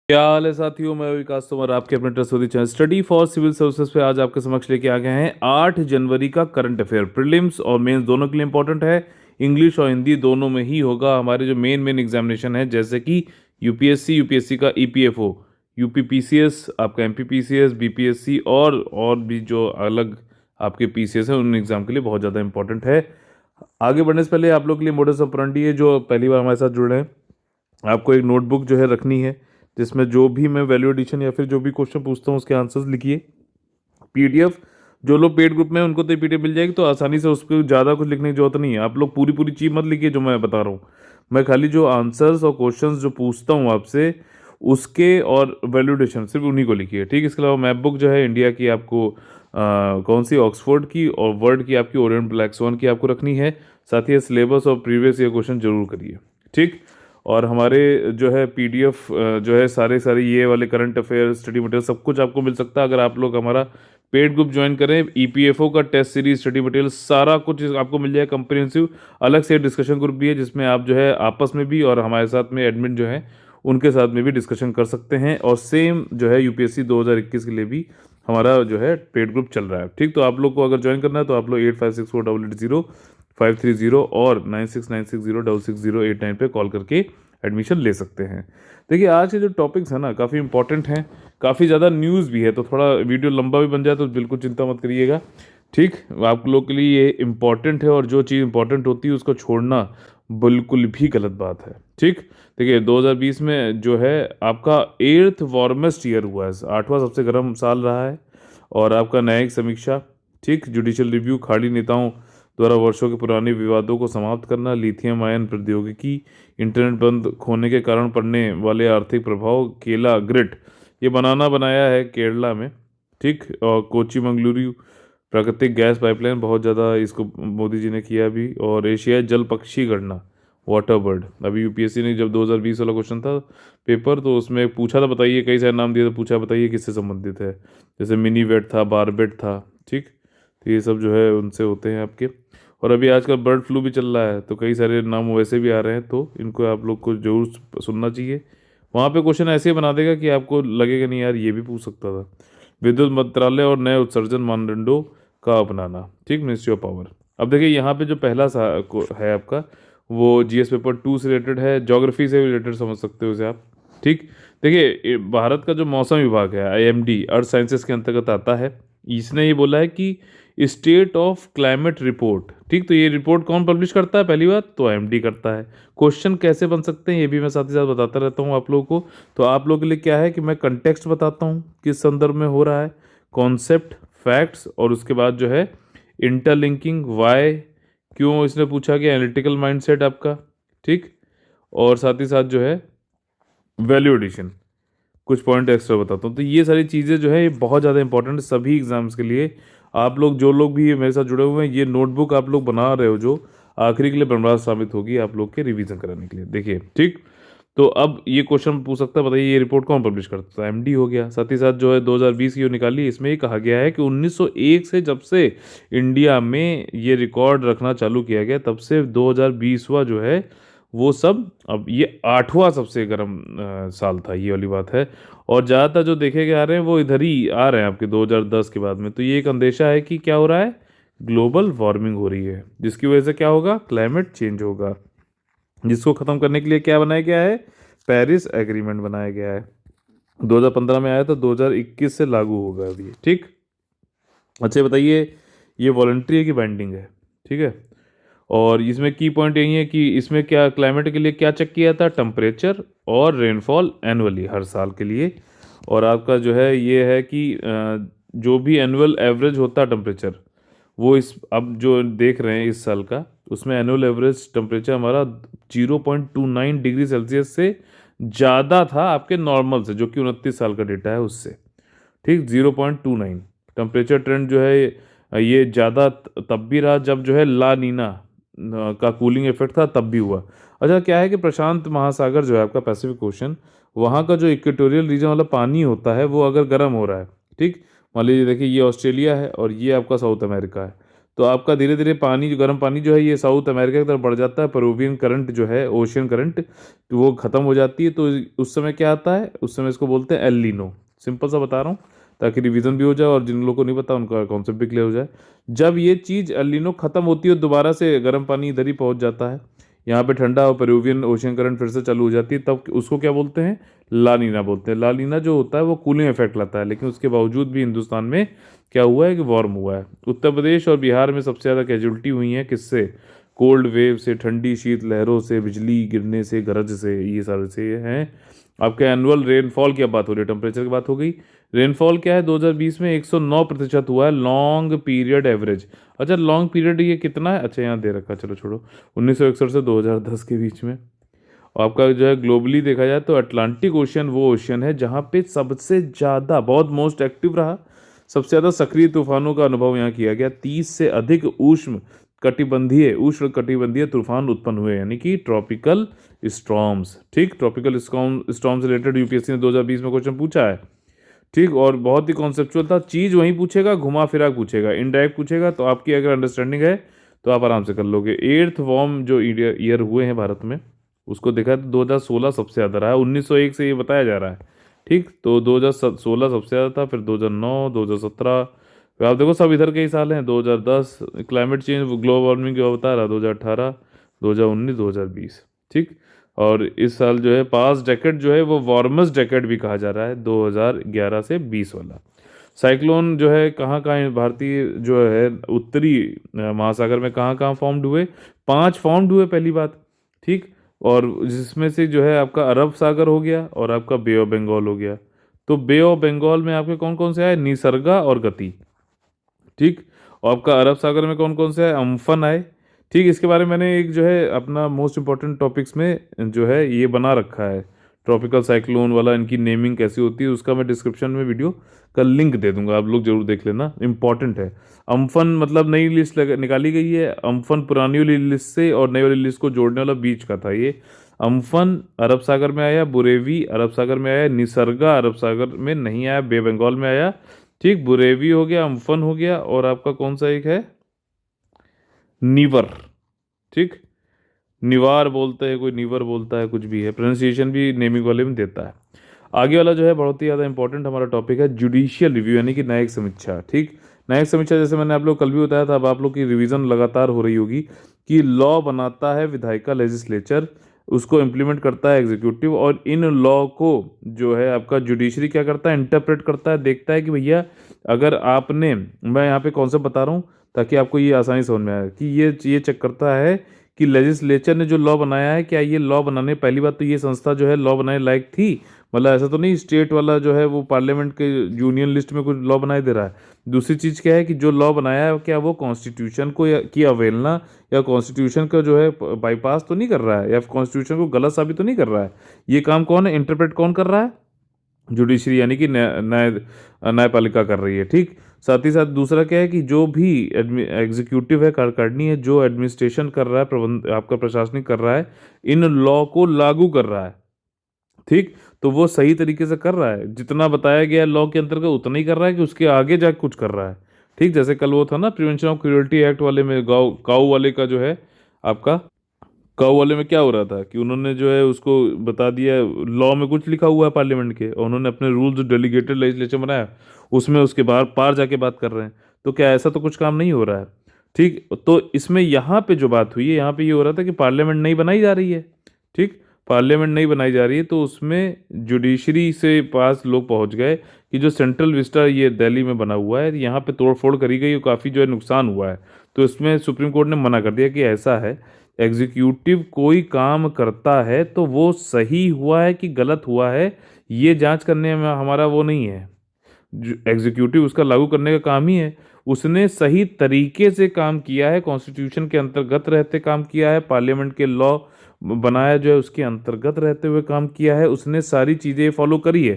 क्या हाल है साथियों। मैं विकास तोमर आपके अपने trustworthy channel study for civil services पे आज आपके समक्ष लेके आ गए हैं 8 जनवरी का करंट अफेयर। प्रीलिम्स और मेंस दोनों के लिए इंपॉर्टेंट है। इंग्लिश और हिंदी दोनों में ही होगा। हमारे जो मेन एग्जामिनेशन है जैसे कि यूपीएससी का ईपीएफओ, यूपीपीसीएस, आपका एमपीपीसीएस, बीपीएससी और भी जो अलग आपके पीसीएस है उन एग्जाम के लिए बहुत ज़्यादा इंपॉर्टेंट है। आगे बढ़ने से पहले आप लोग के लिए मोडस ऑपरेंडी है। जो पहली बार हमारे साथ जुड़ रहे हैं, आपको एक नोटबुक जो है रखनी है जिसमें जो भी मैं वैल्यू एडिशन या फिर जो भी क्वेश्चन पूछता हूँ उसके आंसर्स लिखिए। पीडीएफ जो लोग पेड ग्रुप में हैं उनको तो पीडीएफ मिल जाएगी, तो आसानी से उसको ज़्यादा कुछ लिखने की जरूरत नहीं है। आप लोग पूरी पूरी चीज़ मत लिखिए जो मैं बता रहा हूँ। मैं खाली जो आंसर्स और क्वेश्चंस जो पूछता हूँ आपसे उसके और वैल्यू एडिशन सिर्फ उन्हीं को लिखिए, ठीक। इसके अलावा मैप बुक जो है इंडिया की आपको कौन सी, ऑक्सफोर्ड की, और वर्ल्ड की आपकी ओरिएंट ब्लैक स्वान की आपको रखनी है। साथ ही सिलेबस और प्रीवियस ईयर क्वेश्चन जरूर करिए, ठीक। और हमारे जो है पीडीएफ जो है सारे सारे ये वाले करंट अफेयर, स्टडी मटेरियल सब कुछ आपको मिल सकता है अगर आप लोग हमारा पेड ग्रुप ज्वाइन करें। ईपीएफओ का टेस्ट सीरीज, स्टडी मटेरियल सारा कुछ आपको मिल जाएगा कंप्रिहेंसिव। अलग से डिस्कशन ग्रुप भी है जिसमें आप जो है आपस में भी और हमारे साथ में एडमिन जो है उनके साथ में भी डिस्कशन कर सकते हैं। और सेम जो है यूपीएससी 2021 के लिए भी हमारा जो है पेड ग्रुप चल रहा है, ठीक। तो आप लोग को अगर ज्वाइन करना है तो आप लोग 8564880530 और 9696066089 पे कॉल करके एडमिशन ले सकते हैं। देखिए आज के जो टॉपिक्स हैं ना काफ़ी इंपॉर्टेंट हैं, काफ़ी ज़्यादा न्यूज़ भी है, तो थोड़ा वीडियो लंबा भी बन जाए तो बिल्कुल चिंता मत करिएगा, ठीक। आप लोग के लिए ये इंपॉर्टेंट है और जो चीज़ इंपॉर्टेंट होती है उसको छोड़ना बिल्कुल भी गलत बात है, ठीक। देखिए 2020 में जो है आपका 8th वार्मेस्ट ईयर हुआ है, 8वां सबसे गर्म साल रहा है। और आपका न्यायिक समीक्षा, ठीक, जुडिशियल रिव्यू, खाड़ी नेताओं द्वारा वर्षों के पुराने विवादों को समाप्त करना, लिथियम आयन प्रौद्योगिकी, इंटरनेट बंद होने के कारण पड़ने वाले आर्थिक प्रभाव, केला ग्रिड ये बनाया है केरला में, ठीक। और कोची मंगलुरु प्राकृतिक गैस पाइपलाइन बहुत ज़्यादा इसको मोदी जी ने किया भी। और एशियाई जल पक्षी गणना, वाटर बर्ड, अभी यूपीएससी ने जब 2020 वाला क्वेश्चन था पेपर तो उसमें पूछा था, बताइए, कई सारे नाम दिए, तो पूछा बताइए किससे संबंधित है। जैसे मिनी वेट था, बारबेट था, ठीक। तो ये सब जो है उनसे होते हैं आपके। और अभी आजकल बर्ड फ्लू भी चल रहा है तो कई सारे नाम वैसे भी आ रहे हैं, तो इनको आप लोग को जरूर सुनना चाहिए। वहाँ पे क्वेश्चन ऐसे ही बना देगा कि आपको लगेगा नहीं यार ये भी पूछ सकता था। विद्युत मंत्रालय और नए उत्सर्जन मानदंडों का अपनाना, ठीक, मिनिस्ट्री ऑफ पावर। अब देखिए यहाँ पे जो पहला है आपका वो जीएस पेपर 2 से रिलेटेड है, ज्योग्राफी से रिलेटेड समझ सकते हो उसे आप, ठीक। देखिए भारत का जो मौसम विभाग है आईएमडी, अर्थ साइंसेस के अंतर्गत आता है। इसने ये बोला है कि स्टेट ऑफ क्लाइमेट रिपोर्ट, ठीक। तो ये रिपोर्ट कौन पब्लिश करता है, पहली बात तो आईएमडी करता है। क्वेश्चन कैसे बन सकते हैं ये भी मैं साथ ही साथ बताता रहता हूँ आप लोगों को। तो आप लोगों के लिए क्या है कि मैं कंटेक्स्ट बताता हूँ किस संदर्भ में हो रहा है, कॉन्सेप्ट, फैक्ट्स, और उसके बाद जो है इंटरलिंकिंग, वाई, क्यों इसने पूछा कि एनालिटिकल माइंडसेट आपका, ठीक। और साथ ही साथ जो है वैल्यू एडिशन, कुछ पॉइंट एक्स्ट्रा बताता हूँ। तो ये सारी चीज़ें जो है ये बहुत ज़्यादा इंपॉर्टेंट है सभी एग्जाम्स के लिए। आप लोग जो लोग भी मेरे साथ जुड़े हुए हैं, ये नोटबुक आप लोग बना रहे हो जो आखिरी के लिए बर्बाद साबित होगी आप लोग के रिवीजन कराने के लिए, देखिए, ठीक। तो अब ये क्वेश्चन पूछ सकता है, बताइए ये रिपोर्ट कौन पब्लिश करता है, एमडी हो गया। साथ ही साथ जो है 2020 की जो निकाली इसमें ये कहा गया है कि 1901 से जब से इंडिया में ये रिकॉर्ड रखना चालू किया गया तब से 2020वां जो है वो सब, अब ये 8वां सबसे गर्म साल था, ये वाली बात है। और ज़्यादातर जो देखे गए आ रहे हैं वो इधर ही आ रहे हैं आपके 2010 के बाद में। तो ये एक अंदेशा है कि क्या हो रहा है, ग्लोबल वार्मिंग हो रही है जिसकी वजह से क्या होगा, क्लाइमेट चेंज होगा, जिसको ख़त्म करने के लिए क्या बनाया गया है, पेरिस एग्रीमेंट बनाया गया है। 2015 में आया तो 2021 से लागू होगा अभी, ठीक। अच्छा बताइए ये वॉलंटरी है कि बाइंडिंग है, ठीक है। और इसमें की पॉइंट यही है कि इसमें क्या क्लाइमेट के लिए क्या चेक किया था, टेम्परेचर और रेनफॉल एनुअली हर साल के लिए। और आपका जो है ये है कि जो भी एनुअल एवरेज होता है टेम्परेचर वो इस अब जो देख रहे हैं इस साल का, उसमें एनुअल एवरेज टेम्परेचर हमारा 0.29 डिग्री सेल्सियस से ज़्यादा था आपके नॉर्मल से, जो कि 29 साल का डेटा है उससे, ठीक। 0.29 टेम्परेचर ट्रेंड जो है ये ज़्यादा तब भी रहा जब जो है ला नीना का कूलिंग इफेक्ट था, तब भी हुआ। अच्छा क्या है कि प्रशांत महासागर जो है आपका पैसिफिक ओशन, वहाँ का जो इक्वेटोरियल रीजन वाला पानी होता है वो अगर गर्म हो रहा है, ठीक। मान लीजिए देखिए ये ऑस्ट्रेलिया है और ये आपका साउथ अमेरिका है, तो आपका धीरे धीरे पानी जो गर्म पानी जो है ये साउथ अमेरिका की तरफ बढ़ जाता है, पेरुवियन करंट जो है, ओशियन करंट, तो वो ख़त्म हो जाती है। तो उस समय क्या आता है, उस समय इसको बोलते हैं एल नीनो। सिंपल सा बता रहा हूँ ताकि रिवीजन भी हो जाए और जिन लोगों को नहीं पता उनका कॉन्सेप्ट भी क्लियर हो जाए। जब ये चीज़ एल नीनो ख़त्म होती है दोबारा से गर्म पानी इधर ही पहुँच जाता है, यहाँ पे ठंडा और पेरुवियन ओशियन करंट फिर से चालू हो जाती है, तब उसको क्या बोलते हैं, ला नीना बोलते हैं। ला नीना जो होता है वो कूलिंग इफेक्ट लाता है, लेकिन उसके बावजूद भी हिंदुस्तान में क्या हुआ है कि वार्म हुआ है। उत्तर प्रदेश और बिहार में सबसे ज़्यादा कैजुअलिटी हुई है किससे, कोल्ड वेव से, ठंडी शीत लहरों से, बिजली गिरने से, गरज से, ये सारे से हैं। आपके एनुअल रेनफॉल की अब बात हो रही है, टेम्परेचर की बात हो गई। रेनफॉल क्या है, 2020 में 109% हुआ है लॉन्ग पीरियड एवरेज। अच्छा लॉन्ग पीरियड ये कितना है, अच्छा यहाँ दे रखा, चलो छोड़ो, 1961 से 2010 के बीच में। और आपका जो है ग्लोबली देखा जाए तो अटलांटिक ओशियन वो ओशियन है जहाँ पे सबसे ज़्यादा, बहुत मोस्ट एक्टिव रहा, सबसे ज़्यादा सक्रिय तूफानों का अनुभव यहाँ किया गया। 30 से अधिक उष्ण कटिबंधीय तूफान उत्पन्न हुए, यानी कि ट्रॉपिकल स्टॉर्म्स। ठीक, ट्रॉपिकल स्टॉर्म से रिलेटेड यूपीएससी ने 2020 में क्वेश्चन पूछा है। ठीक, और बहुत ही कॉन्सेप्चुअल था, चीज़ वहीं पूछेगा, घुमा फिरा पूछेगा, इनडायरेक्ट पूछेगा, तो आपकी अगर अंडरस्टैंडिंग है तो आप आराम से कर लोगे। एर्थ वॉर्म जो ईयर हुए हैं भारत में, उसको देखा है तो 2016 सबसे ज़्यादा रहा है, 1901 से ये बताया जा रहा है। ठीक, तो 2016 सबसे ज़्यादा था, फिर 2009, 2017, फिर आप देखो सब इधर के ही साल हैं, 2010 क्लाइमेट चेंज ग्लोबल वार्मिंग जो बता रहा, 2018, 2019, 2020। ठीक, और इस साल जो है पास डेकेड जो है वो वार्मेस्ट डेकेड भी कहा जा रहा है, 2011 से 20 वाला। साइक्लोन जो है कहाँ कहाँ भारतीय जो है उत्तरी महासागर में कहाँ कहाँ फॉर्म्ड हुए, 5 फॉर्म्ड हुए पहली बात। ठीक, और जिसमें से जो है आपका अरब सागर हो गया और आपका बे ऑफ बंगाल हो गया। तो बे ऑफ बंगाल में आपके कौन कौन से आए, निसर्गा और गति। ठीक, और आपका अरब सागर में कौन कौन से आए, अम्फन आए। ठीक, इसके बारे में मैंने एक जो है अपना मोस्ट इंपॉर्टेंट टॉपिक्स में जो है ये बना रखा है, ट्रॉपिकल साइक्लोन वाला, इनकी नेमिंग कैसी होती है उसका मैं डिस्क्रिप्शन में वीडियो का लिंक दे दूंगा, आप लोग जरूर देख लेना, इंपॉर्टेंट है। अम्फन मतलब नई लिस्ट निकाली गई है, अम्फन पुरानी वाली लिस्ट से और नई वाली लिस्ट को जोड़ने वाला बीच का था ये। अम्फन अरब सागर में आया, बुरेवी अरब सागर में आया, निसर्गा अरब सागर में नहीं आया, बे बंगाल में आया। ठीक, बुरेवी हो गया, अम्फन हो गया, और आपका कौन सा एक है, नीवर। ठीक, निवार बोलते हैं, कोई नीवर बोलता है, कुछ भी है, प्रोनाउंसिएशन भी नेमिंग वाले में देता है। आगे वाला जो है बहुत ही ज़्यादा इंपॉर्टेंट हमारा टॉपिक है, जुडिशियल रिव्यू यानी कि न्यायिक समीक्षा। ठीक, न्यायिक समीक्षा जैसे मैंने आप लोग कल भी बताया था, अब आप लोग की रिवीजन लगातार हो रही होगी कि लॉ बनाता है विधायिका लेजिस्लेचर, उसको इम्प्लीमेंट करता है एग्जीक्यूटिव, और इन लॉ को जो है आपका जुडिशरी क्या करता है, इंटरप्रेट करता है, देखता है कि भैया अगर आपने, मैं यहाँ पे कॉन्सेप्ट बता रहा हूँ ताकि आपको ये आसानी समझ में आए, कि ये चेक करता है कि लेजिस्लेचर ने जो लॉ बनाया है, क्या ये लॉ बनाने, पहली बात तो ये संस्था जो है लॉ बनाने लायक थी, मतलब ऐसा तो नहीं स्टेट वाला जो है वो पार्लियामेंट के यूनियन लिस्ट में कुछ लॉ बनाई दे रहा है। दूसरी चीज़ क्या है कि जो लॉ बनाया है क्या वो कॉन्स्टिट्यूशन को की अवहेलना या कॉन्स्टिट्यूशन का जो है बाईपास तो नहीं कर रहा है, या कॉन्स्टिट्यूशन को गलत साबित तो नहीं कर रहा है। ये काम कौन है, इंटरप्रेट कौन कर रहा है, जुडिशरी यानी कि न्यायपालिका कर रही है। ठीक, साथ ही साथ दूसरा क्या है कि जो भी एग्जीक्यूटिव है, कार्यकारिणी है, जो एडमिनिस्ट्रेशन कर रहा है, प्रबंध आपका प्रशासनिक कर रहा है, इन लॉ को लागू कर रहा है। ठीक, तो वो सही तरीके से कर रहा है, जितना बताया गया लॉ के अंतर्गत उतना ही कर रहा है कि उसके आगे जाके कुछ कर रहा है। ठीक, जैसे कल वो था ना प्रिवेंशन ऑफ क्रूरल्टी एक्ट वाले में, गाँव काऊ वाले का जो है आपका, काऊ वाले में क्या हो रहा था कि उन्होंने जो है उसको बता दिया, लॉ में कुछ लिखा हुआ है पार्लियामेंट के, और उन्होंने अपने रूल्स डेलीगेटेड लेजिस्लेचर बनाया, उसमें उसके बाहर पार जाके बात कर रहे हैं। तो क्या ऐसा तो कुछ काम नहीं हो रहा है। ठीक, तो इसमें यहाँ पे जो बात हुई है, यहाँ पे ये हो रहा था कि पार्लियामेंट नहीं बनाई जा रही है। ठीक, पार्लियामेंट नहीं बनाई जा रही है, तो उसमें जुडिशरी से पास लोग पहुंच गए कि जो सेंट्रल विस्टा ये दिल्ली में बना हुआ है, यहाँ पे तोड़फोड़ करी गई और काफ़ी जो है नुकसान हुआ है। तो इसमें सुप्रीम कोर्ट ने मना कर दिया कि ऐसा है, एग्जीक्यूटिव कोई काम करता है तो वो सही हुआ है कि गलत हुआ है, ये जांच करने में हमारा वो नहीं है। एग्जीक्यूटिव उसका लागू करने का काम ही है, उसने सही तरीके से काम किया है, कॉन्स्टिट्यूशन के अंतर्गत रहते काम किया है, पार्लियामेंट के लॉ बनाया जो है उसके अंतर्गत रहते हुए काम किया है, उसने सारी चीज़ें फॉलो करी है,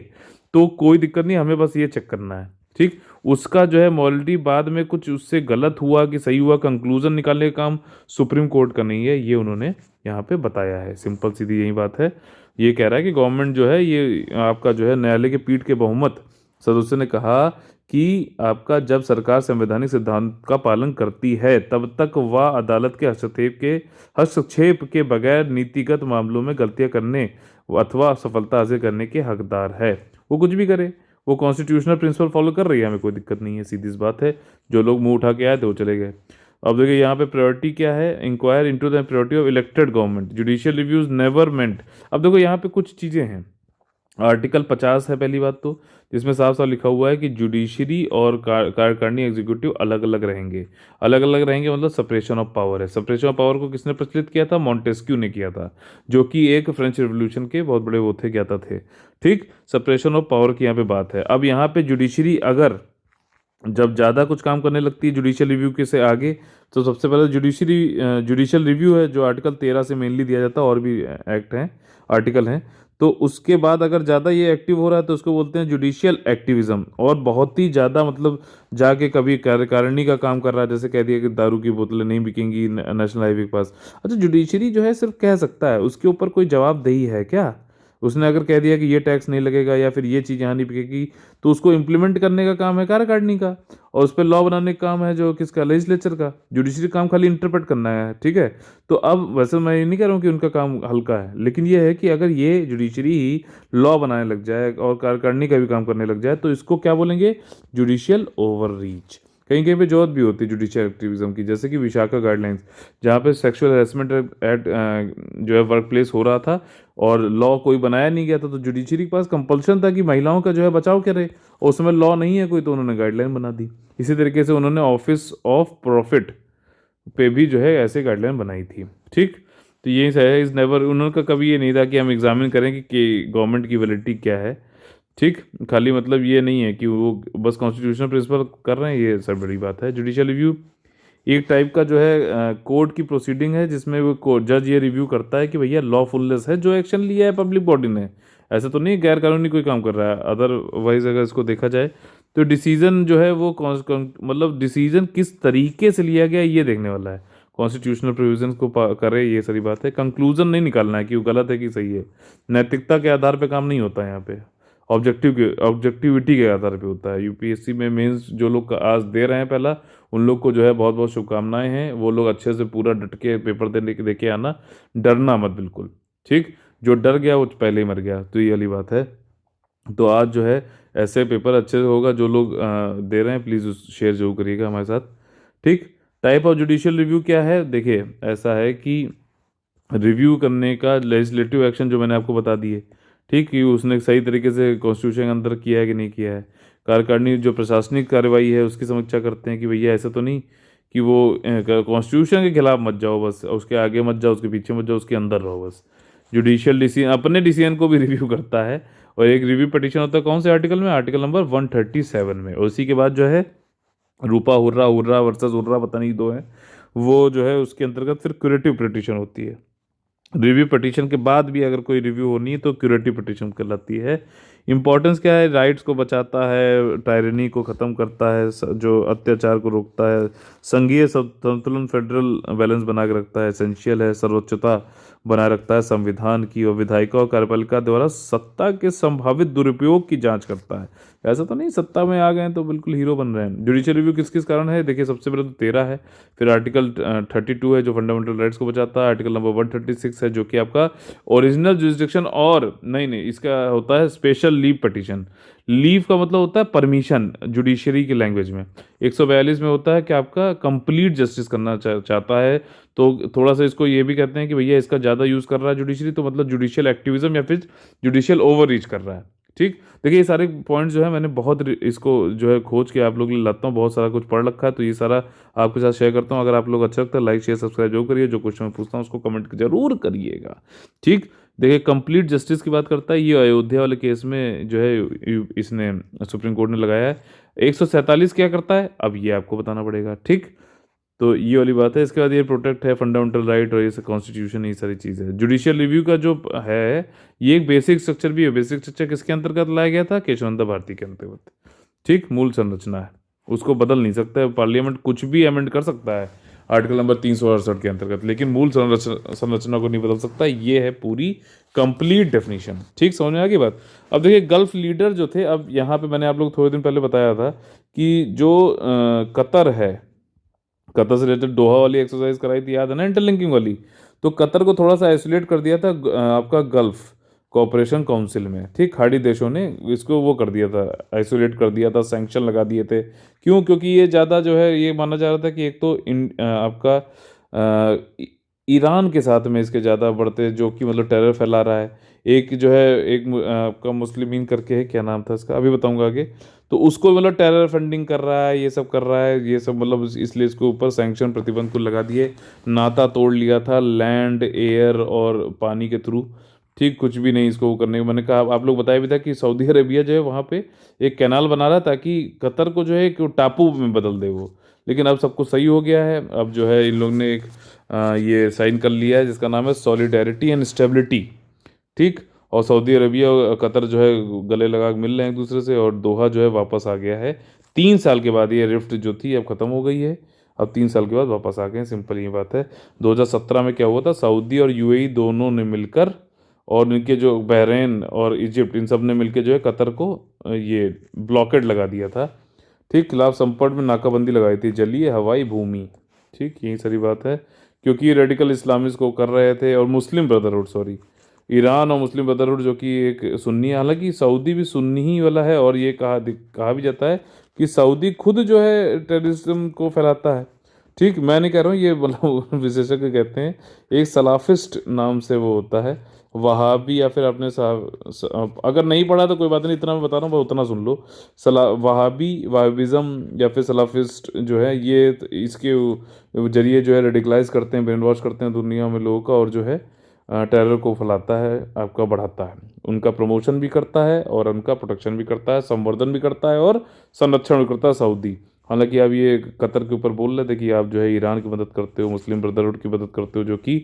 तो कोई दिक्कत नहीं, हमें बस ये चेक करना है। ठीक, उसका जो है मॉरलिटी बाद में कुछ उससे गलत हुआ कि सही हुआ, कंक्लूजन निकालने का काम सुप्रीम कोर्ट का नहीं है, ये उन्होंने यहाँ पे बताया है। सिंपल सीधी यही बात है। ये कह रहा है कि गवर्नमेंट जो है ये आपका जो है न्यायालय के पीठ के बहुमत सदस्य ने कहा कि आपका जब सरकार संवैधानिक सिद्धांत का पालन करती है तब तक वह अदालत के हस्तक्षेप के बगैर नीतिगत मामलों में गलतियां करने अथवा सफलता हासिल करने के हकदार है। वो कुछ भी करे, वो कॉन्स्टिट्यूशनल प्रिंसिपल फॉलो कर रही है, हमें कोई दिक्कत नहीं है, सीधी सी बात है। जो लोग मुंह उठा के आए थे वो चले गए। अब देखिए यहाँ पे प्रायोरिटी क्या है, inquire into the priority of elected government, judicial reviews never meant. अब देखो यहाँ पे कुछ चीज़ें हैं। आर्टिकल 50 है पहली बात तो, जिसमें साफ साफ लिखा हुआ है कि जुडिशरी और कार्यकारिणी एग्जीक्यूटिव अलग अलग रहेंगे। अलग अलग रहेंगे मतलब सेपरेशन ऑफ पावर है। सेपरेशन ऑफ पावर को किसने प्रचलित किया था? मॉन्टेस्क्यू ने किया था, जो कि एक फ्रेंच रिवॉल्यूशन के बहुत बड़े वो थे, ज्ञाता थे। ठीक, सेपरेशन ऑफ पावर की यहाँ पे बात है। अब यहाँ पे जुडिशरी अगर जब ज़्यादा कुछ काम करने लगती है जुडिशियल रिव्यू के से आगे, तो सबसे पहले जुडिशियल रिव्यू है जो आर्टिकल 13 से मेनली दिया जाता है, और भी एक्ट हैं, आर्टिकल हैं। तो उसके बाद अगर ज़्यादा ये एक्टिव हो रहा है तो उसको बोलते हैं जुडिशियल एक्टिविज्म। और बहुत ही ज़्यादा मतलब जाके कभी कार्यकारिणी का काम कर रहा है, जैसे कह दिया कि दारू की बोतलें नहीं बिकेंगी नेशनल हाईवे के पास। अच्छा, जुडिशरी जो है सिर्फ कह सकता है, उसके ऊपर कोई जवाबदेही है क्या? उसने अगर कह दिया कि ये टैक्स नहीं लगेगा या फिर ये चीज़ यहाँ नहीं बिकेगी, तो उसको इम्प्लीमेंट करने का काम है कार्यकारिणी का, और उस पर लॉ बनाने का काम है जो किसका? लेजिस्लेचर का। जुडिशरी काम खाली इंटरप्रेट करना है, ठीक है। तो अब वैसे मैं ये नहीं कह रहा हूँ कि उनका काम हल्का है, लेकिन ये है कि अगर ये जुडिशरी ही लॉ बनाने लग जाए और कार्यकारिणी का भी काम करने लग जाए तो इसको क्या बोलेंगे? Judicial over reach. कहीं कहीं पे जरूरत भी होती है जुडिशियल एक्टिविज्म की, जैसे कि विशाखा गाइडलाइंस, जहाँ पे सेक्सुअल हैरेसमेंट एट जो है वर्क प्लेस हो रहा था और लॉ कोई बनाया नहीं गया था, तो जुडिशरी के पास कंपल्शन था कि महिलाओं का जो है बचाव करे, और उस समय लॉ नहीं है कोई, तो उन्होंने गाइडलाइन बना दी। इसी तरीके से उन्होंने ऑफिस ऑफ प्रॉफिट पे भी जो है ऐसे गाइडलाइन बनाई थी। ठीक, तो यही है, इज नेवर, उन्होंने कभी ये नहीं था कि हम एग्जामिन करें कि गवर्नमेंट की वैलिडिटी क्या है। ठीक, खाली मतलब ये नहीं है कि वो बस कॉन्स्टिट्यूशनल प्रिंसिपल कर रहे हैं, ये सब बड़ी बात है। जुडिशियल रिव्यू एक टाइप का जो है कोर्ट की प्रोसीडिंग है, जिसमें वो जज ये रिव्यू करता है कि भैया लॉफुलनेस है जो एक्शन लिया है पब्लिक बॉडी ने, ऐसा तो नहीं गैर कानूनी कोई काम कर रहा है। अदरवाइज अगर इसको देखा जाए तो डिसीजन जो है वो मतलब डिसीजन किस तरीके से लिया गया ये देखने वाला है, कॉन्स्टिट्यूशनल प्रोविजंस को करे, ये सारी बात है। कंक्लूजन नहीं निकालना है कि वो गलत है कि सही है। नैतिकता के आधार पे काम नहीं होता है यहाँ पे, ऑब्जेक्टिविटी के आधार पे होता है। यूपीएससी में मेंस जो लोग आज दे रहे हैं पहला, उन लोग को जो है बहुत बहुत शुभकामनाएं हैं। वो लोग अच्छे से पूरा डट के पेपर दे के आना, डरना मत बिल्कुल। ठीक, जो डर गया वो पहले ही मर गया, तो ये वाली बात है। तो आज जो है ऐसे पेपर अच्छे से होगा, जो लोग दे रहे हैं प्लीज़ शेयर जरूर करिएगा हमारे साथ। ठीक, टाइप ऑफ जुडिशियल रिव्यू क्या है? देखिए ऐसा है कि रिव्यू करने का लेजिस्लेटिव एक्शन जो मैंने आपको बता दिए, ठीक, कि उसने सही तरीके से कॉन्स्टिट्यूशन के अंदर किया है कि नहीं किया है। कार्यकारिणी जो प्रशासनिक कार्रवाई है उसकी समीक्षा करते हैं कि भैया ऐसा तो नहीं कि वो कॉन्स्टिट्यूशन के खिलाफ मत जाओ, बस उसके आगे मत जाओ, उसके पीछे मत जाओ, उसके अंदर रहो बस। जुडिशियल डिसीजन अपने डिसीजन को भी रिव्यू करता है, और एक रिव्यू पिटीशन होता है कौन से आर्टिकल में? आर्टिकल नंबर 137 में। और उसी के बाद जो है रूपा हुर्रा, हुर्रा वर्सेस हुर्रा, पता नहीं दो है, वो जो है उसके अंतर्गत फिर क्यूरेटिव पिटीशन होती है। रिव्यू पिटीशन के बाद भी अगर कोई रिव्यू होनी है तो क्यूरेटिव पिटीशन कहलाती है। इंपॉर्टेंस क्या है? राइट्स को बचाता है, टायरनी को ख़त्म करता है, जो अत्याचार को रोकता है, संघीय संतुलन फेडरल बैलेंस बना के रखता है, एसेंशियल है, सर्वोच्चता बनाए रखता है संविधान की, और विधायिका और कार्यपालिका द्वारा सत्ता के संभावित दुरुपयोग की जांच करता है। ऐसा तो नहीं सत्ता में आ गए हैं तो बिल्कुल हीरो बन रहे हैं। जुडिशियल रिव्यू किस किस कारण है? देखिए सबसे पहले तो 13 है, फिर आर्टिकल 32 है जो फंडामेंटल राइट्स को बचाता है, आर्टिकल नंबर 136 है जो कि आपका ओरिजिनल जुरिस्डिक्शन, और नहीं इसका होता है स्पेशल लीव पिटीशन। लीव का मतलब होता है परमिशन जुडिशरी की लैंग्वेज में। 142 में होता है कि आपका कंप्लीट जस्टिस करना चाहता है, तो थोड़ा सा इसको ये भी कहते हैं कि भैया इसका ज़्यादा यूज़ कर रहा है जुडिशरी, तो मतलब जुडिशियल एक्टिविज्म या फिर जुडिशियल ओवर रीच कर रहा है। ठीक, देखिए ये सारे पॉइंट्स जो है मैंने बहुत इसको जो है खोज के आप लोग लिए लाता हूँ, बहुत सारा कुछ पढ़ रखा है, तो ये सारा आपके साथ शेयर करता हूँ। अगर आप लोग अच्छा लगता है लाइक शेयर सब्सक्राइब जरूर करिए। जो क्वेश्चन मैं पूछता हूँ उसको कमेंट जरूर करिएगा। ठीक, देखिए कंप्लीट जस्टिस की बात करता है, ये अयोध्या वाले केस में जो है इसने सुप्रीम कोर्ट ने लगाया है। 147 क्या करता है अब ये आपको बताना पड़ेगा। ठीक, तो ये वाली बात है। इसके बाद ये प्रोटेक्ट है फंडामेंटल राइट और ये कॉन्स्टिट्यूशन, ये सारी चीज़ है। जुडिशियल रिव्यू का जो है ये एक बेसिक स्ट्रक्चर भी है। बेसिक स्ट्रक्चर किसके अंतर्गत लाया गया था? केशवनंदा भारती के अंतर्गत। ठीक, मूल संरचना है, उसको बदल नहीं सकता है, पार्लियामेंट कुछ भी अमेंड कर सकता है। आर्टिकल नंबर 368 के अंतर्गत, लेकिन मूल संरचना को नहीं बदल सकता। ये है पूरी कंप्लीट डेफिनेशन। ठीक, समझ में आ गई बात। अब देखिए गल्फ लीडर जो थे, अब यहाँ पे मैंने आप लोग थोड़े दिन पहले बताया था कि जो कतर है, कतर से रिलेटेड दोहा वाली एक्सरसाइज कराई थी, याद है ना, इंटरलिंकिंग वाली। तो कतर को थोड़ा सा आइसोलेट कर दिया था आपका गल्फ कोऑपरेशन काउंसिल में। ठीक, खाड़ी देशों ने इसको वो कर दिया था, आइसोलेट कर दिया था, सैंक्शन लगा दिए थे। क्यों? क्योंकि ये ज़्यादा जो है, ये माना जा रहा था कि एक तो आपका ईरान के साथ में इसके ज़्यादा बढ़ते, जो कि मतलब टेरर फैला रहा है। एक जो है, एक आपका मुस्लिमीन करके है, क्या नाम था इसका, अभी बताऊंगा आगे। तो उसको मतलब टेरर फंडिंग कर रहा है, ये सब कर रहा है, ये सब मतलब इसलिए इसके ऊपर सैंक्शन, प्रतिबंध को लगा दिए। नाता तोड़ लिया था लैंड, एयर और पानी के थ्रू। ठीक, कुछ भी नहीं इसको वो करने को। मैंने कहा, आप लोग बताया भी था कि सऊदी अरेबिया जो है वहाँ पे एक कैनाल बना रहा ताकि कतर को जो है एक टापू में बदल दे वो। लेकिन अब सब कुछ सही हो गया है। अब जो है इन लोग ने एक ये साइन कर लिया है जिसका नाम है सॉलिडेरिटी एंड स्टेबिलिटी। ठीक, और सऊदी अरबिया और कतर जो है गले लगा के मिल रहे हैं एक दूसरे से, और दोहा जो है वापस आ गया है 3 साल के बाद। ये रिफ्ट जो थी अब ख़त्म हो गई है, अब 3 साल के बाद वापस आ गए हैं। सिंपल ये बात है। 2017 में क्या हुआ था, सऊदी और यूएई दोनों ने मिलकर, और इनके जो बहरीन और इजिप्ट, इन सब ने मिलकर जो है कतर को ये ब्लॉकेड लगा दिया था। ठीक, खिलाफ संपर्क में नाकाबंदी लगाई थी, जलीय, हवाई, भूमि। ठीक, यही सारी बात है। क्योंकि ये रेडिकल इस्लामिस्ट को कर रहे थे, और मुस्लिम ब्रदरहुड, सॉरी, ईरान और मुस्लिम ब्रदरहुड जो कि एक सुन्नी है, हालांकि सऊदी भी सुन्नी ही वाला है। और ये कहा भी जाता है कि सऊदी खुद जो है टेररिज्म को फैलाता है। ठीक, मैं नहीं कह रहा हूँ, ये मतलब विशेषज्ञ कहते हैं, एक सलाफिस्ट नाम से वो होता है, वहाबी, या फिर अपने अगर नहीं पढ़ा तो कोई बात नहीं, इतना मैं बता रहा हूँ, उतना सुन लो। वहाबिज्म या फिर सलाफिस्ट जो है, ये इसके जरिए जो है रेडिकलाइज करते हैं, ब्रेन वॉश करते हैं दुनिया में लोगों का, और जो है टेरर को फैलाता है, आपका बढ़ाता है, उनका प्रमोशन भी करता है, और उनका प्रोटेक्शन भी करता है, संवर्धन भी करता है, और संरक्षण भी करता है सऊदी। हालांकि अब ये कतर के ऊपर बोल रहे थे कि आप जो है ईरान की मदद करते हो, मुस्लिम ब्रदरहुड की मदद करते हो, जो कि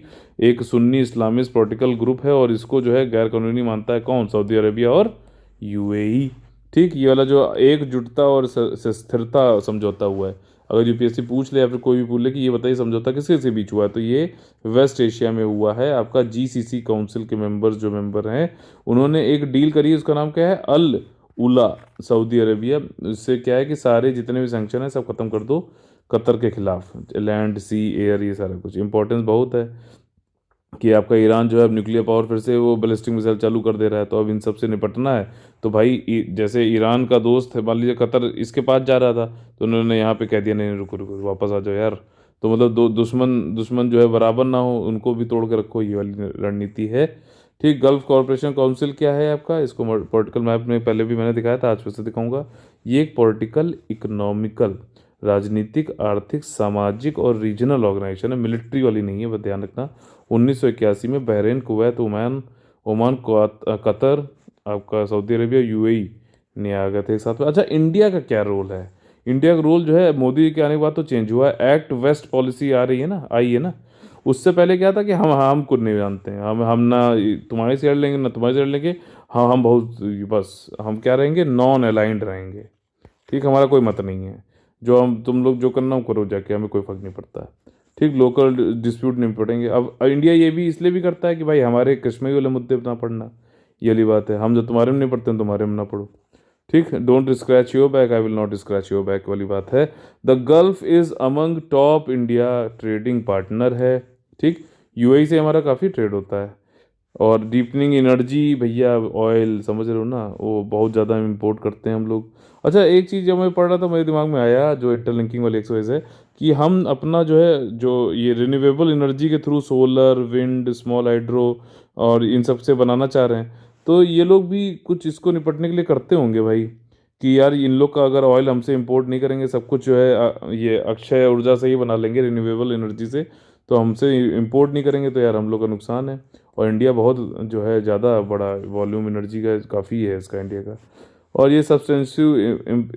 एक सुन्नी इस्लामिस्ट पॉलिटिकल ग्रुप है, और इसको जो है गैर कानूनी मानता है कौन, सऊदी अरेबिया और यूएई। ठीक, ये वाला जो एकजुटता और स्थिरता समझौता हुआ है, अगर यूपीएससी पूछ ले या फिर कोई भी पूछ ले कि ये बताइए समझौता किसके के बीच हुआ है, तो ये वेस्ट एशिया में हुआ है। आपका जीसीसी काउंसिल के मेंबर्स जो मेंबर हैं, उन्होंने एक डील करी है, उसका नाम क्या है, अल उला, सऊदी अरेबिया। इससे क्या है कि सारे जितने भी सैंक्शन है सब खत्म कर दो कतर के खिलाफ, लैंड, सी, एयर, ये सारा कुछ। इंपॉर्टेंस बहुत है कि आपका ईरान जो है अब न्यूक्लियर पावर फिर से वो बैलिस्टिक मिसाइल चालू कर दे रहा है, तो अब इन सब से निपटना है। तो भाई जैसे ईरान का दोस्त है, मान लीजिए कतर इसके पास जा रहा था, तो उन्होंने यहाँ पे कह दिया नहीं, रुको रुको, वापस आ जाओ यार। तो मतलब दो दुश्मन दुश्मन जो है बराबर ना हो, उनको भी तोड़ के रखो, ये वाली रणनीति है। ठीक, गल्फ कॉरपोरेशन काउंसिल क्या है आपका, इसको पॉलिटिकल मैप में पहले भी मैंने दिखाया था, आज फिर से दिखाऊंगा। ये एक पॉलिटिकल, इकोनॉमिकल, राजनीतिक, आर्थिक, सामाजिक और रीजनल ऑर्गेनाइजेशन है, मिलिट्री वाली नहीं है, बस ध्यान रखना। 1981 में Bahrain, Kuwait, Oman Oman Qatar, आपका सऊदी अरेबिया, यूएई ने आ गए थे एक साथ में। अच्छा, इंडिया का क्या रोल है? इंडिया का रोल जो है मोदी के आने के बाद तो चेंज हुआ है। एक्ट वेस्ट पॉलिसी आ रही है ना, आई है ना। उससे पहले क्या था कि हम कुछ नहीं जानते हैं, हम ना तुम्हारी साइड लेंगे ना तुम्हारी साइड लेंगे, हम बहुत, बस हम क्या रहेंगे, नॉन अलाइंड रहेंगे। ठीक, हमारा कोई मत नहीं है, जो हम तुम लोग जो करना हो करो जाके, हमें कोई फर्क नहीं पड़ता है। ठीक, लोकल डिस्प्यूट नहीं पड़ेंगे। अब इंडिया ये भी इसलिए भी करता है कि भाई हमारे कश्मीर वाले मुद्दे पर ना पड़ना, ये वाली बात है। हम जो तुम्हारे में नहीं पढ़ते हैं, तुम्हारे में ना पढ़ो। ठीक, don't scratch your back, I will not scratch your back वाली बात है। The gulf is among top India trading partner है। ठीक, यूएई से हमारा काफ़ी ट्रेड होता है। और डीपनिंग एनर्जी, भैया ऑयल समझ रहे हो ना, वो बहुत ज़्यादा इंपोर्ट करते हैं हम लोग। अच्छा, एक चीज़ जब मैं पढ़ रहा था मेरे दिमाग में आया, जो इंटरलिंकिंग वाली एक्सरसाइज है, कि हम अपना जो है, जो ये रिन्यूएबल एनर्जी के through solar, wind, small hydro और इन सब से बनाना चाह रहे हैं, तो ये लोग भी कुछ इसको निपटने के लिए करते होंगे भाई, कि यार इन लोग का अगर ऑयल हमसे इंपोर्ट नहीं करेंगे, सब कुछ जो है ये अक्षय ऊर्जा से ही बना लेंगे, रिन्यूएबल एनर्जी से, तो हमसे इंपोर्ट नहीं करेंगे तो यार हम लोग का नुकसान है। और इंडिया बहुत जो है ज़्यादा बड़ा वॉल्यूम एनर्जी का काफ़ी है इसका, इंडिया का। और ये सब्सटेंसिव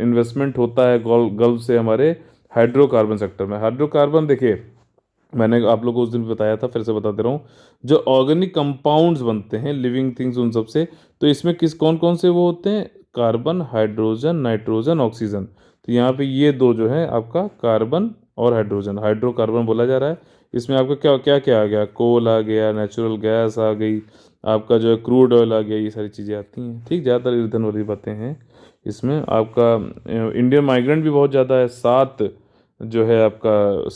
इन्वेस्टमेंट होता है गल्फ से हमारे हाइड्रोकार्बन सेक्टर में। हाइड्रोकार्बन देखिए, मैंने आप लोगों को उस दिन बताया था, फिर से बता दे रहा हूँ, जो ऑर्गेनिक कंपाउंड्स बनते हैं लिविंग थिंग्स उन सब से, तो इसमें किस कौन कौन से वो होते हैं, कार्बन, हाइड्रोजन, नाइट्रोजन, ऑक्सीजन। तो यहाँ पे ये दो जो है आपका कार्बन और हाइड्रोजन, हाइड्रोकार्बन बोला जा रहा है। इसमें आपका क्या क्या क्या आ गया, कोल आ गया, नेचुरल गैस आ गई, आपका जो है क्रूड ऑयल आ गया, ये सारी चीज़ें आती हैं। ठीक, ज़्यादातर ईंधन वाली बातें हैं इसमें। आपका इंडियन माइग्रेंट भी बहुत ज़्यादा है, जो है आपका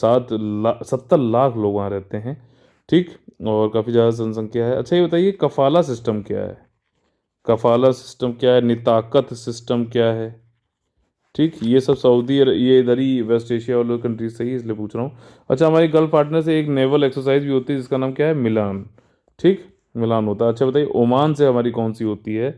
70 लाख लोग वहाँ रहते हैं। ठीक, और काफ़ी ज़्यादा जनसंख्या है। अच्छा ये बताइए कफाला सिस्टम क्या है, कफाला सिस्टम क्या है, निताकत सिस्टम क्या है। ठीक, ये सब ये इधर ही वेस्ट एशिया वाले कंट्रीज से ही, इसलिए पूछ रहा हूँ। अच्छा, हमारी गल्फ पार्टनर से एक नेवल एक्सरसाइज भी होती है जिसका नाम क्या है, मिलान। ठीक, मिलान होता है। अच्छा बताइए ओमान से हमारी कौन सी होती है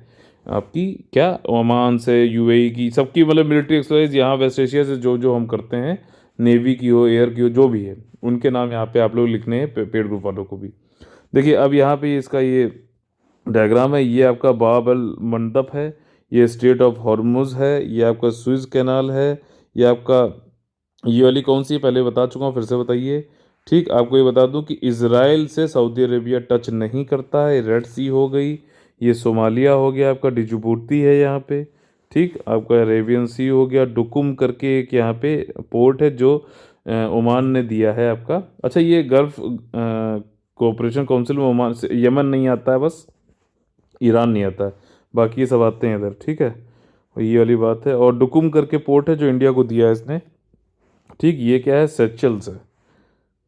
आपकी, क्या ओमान से, यूएई की, सबकी मतलब मिलिट्री एक्सरसाइज यहाँ वेस्ट एशिया से जो जो हम करते हैं, नेवी की हो, एयर की हो, जो भी है, उनके नाम यहाँ पे आप लोग लिखने हैं पेड ग्रुप वालों को भी। देखिए अब यहाँ पे इसका ये डायग्राम है, ये आपका बाब अल मंडप है, ये स्ट्रेट ऑफ हॉर्मुज है, ये आपका स्विस कैनाल है, ये आपका, ये वाली कौन सी है पहले बता चुका हूँ, फिर से बताइए। ठीक, आपको ये बता दूं कि इसराइल से सऊदी अरेबिया टच नहीं करता है, रेड सी हो गई, ये सोमालिया हो गया, आपका डिजबूती है यहाँ पे। ठीक, आपका अरेबियन सी हो गया, डुकुम करके एक यहाँ पे पोर्ट है जो ओमान ने दिया है आपका। अच्छा, ये गल्फ कोऑपरेशन काउंसिल में ओमान से, यमन नहीं आता है बस, ईरान नहीं आता है, बाकी ये सब आते हैं इधर। ठीक है, और ये वाली बात है। और डुकुम करके पोर्ट है जो इंडिया को दिया है इसने। ठीक, ये क्या है, सेचल्स है।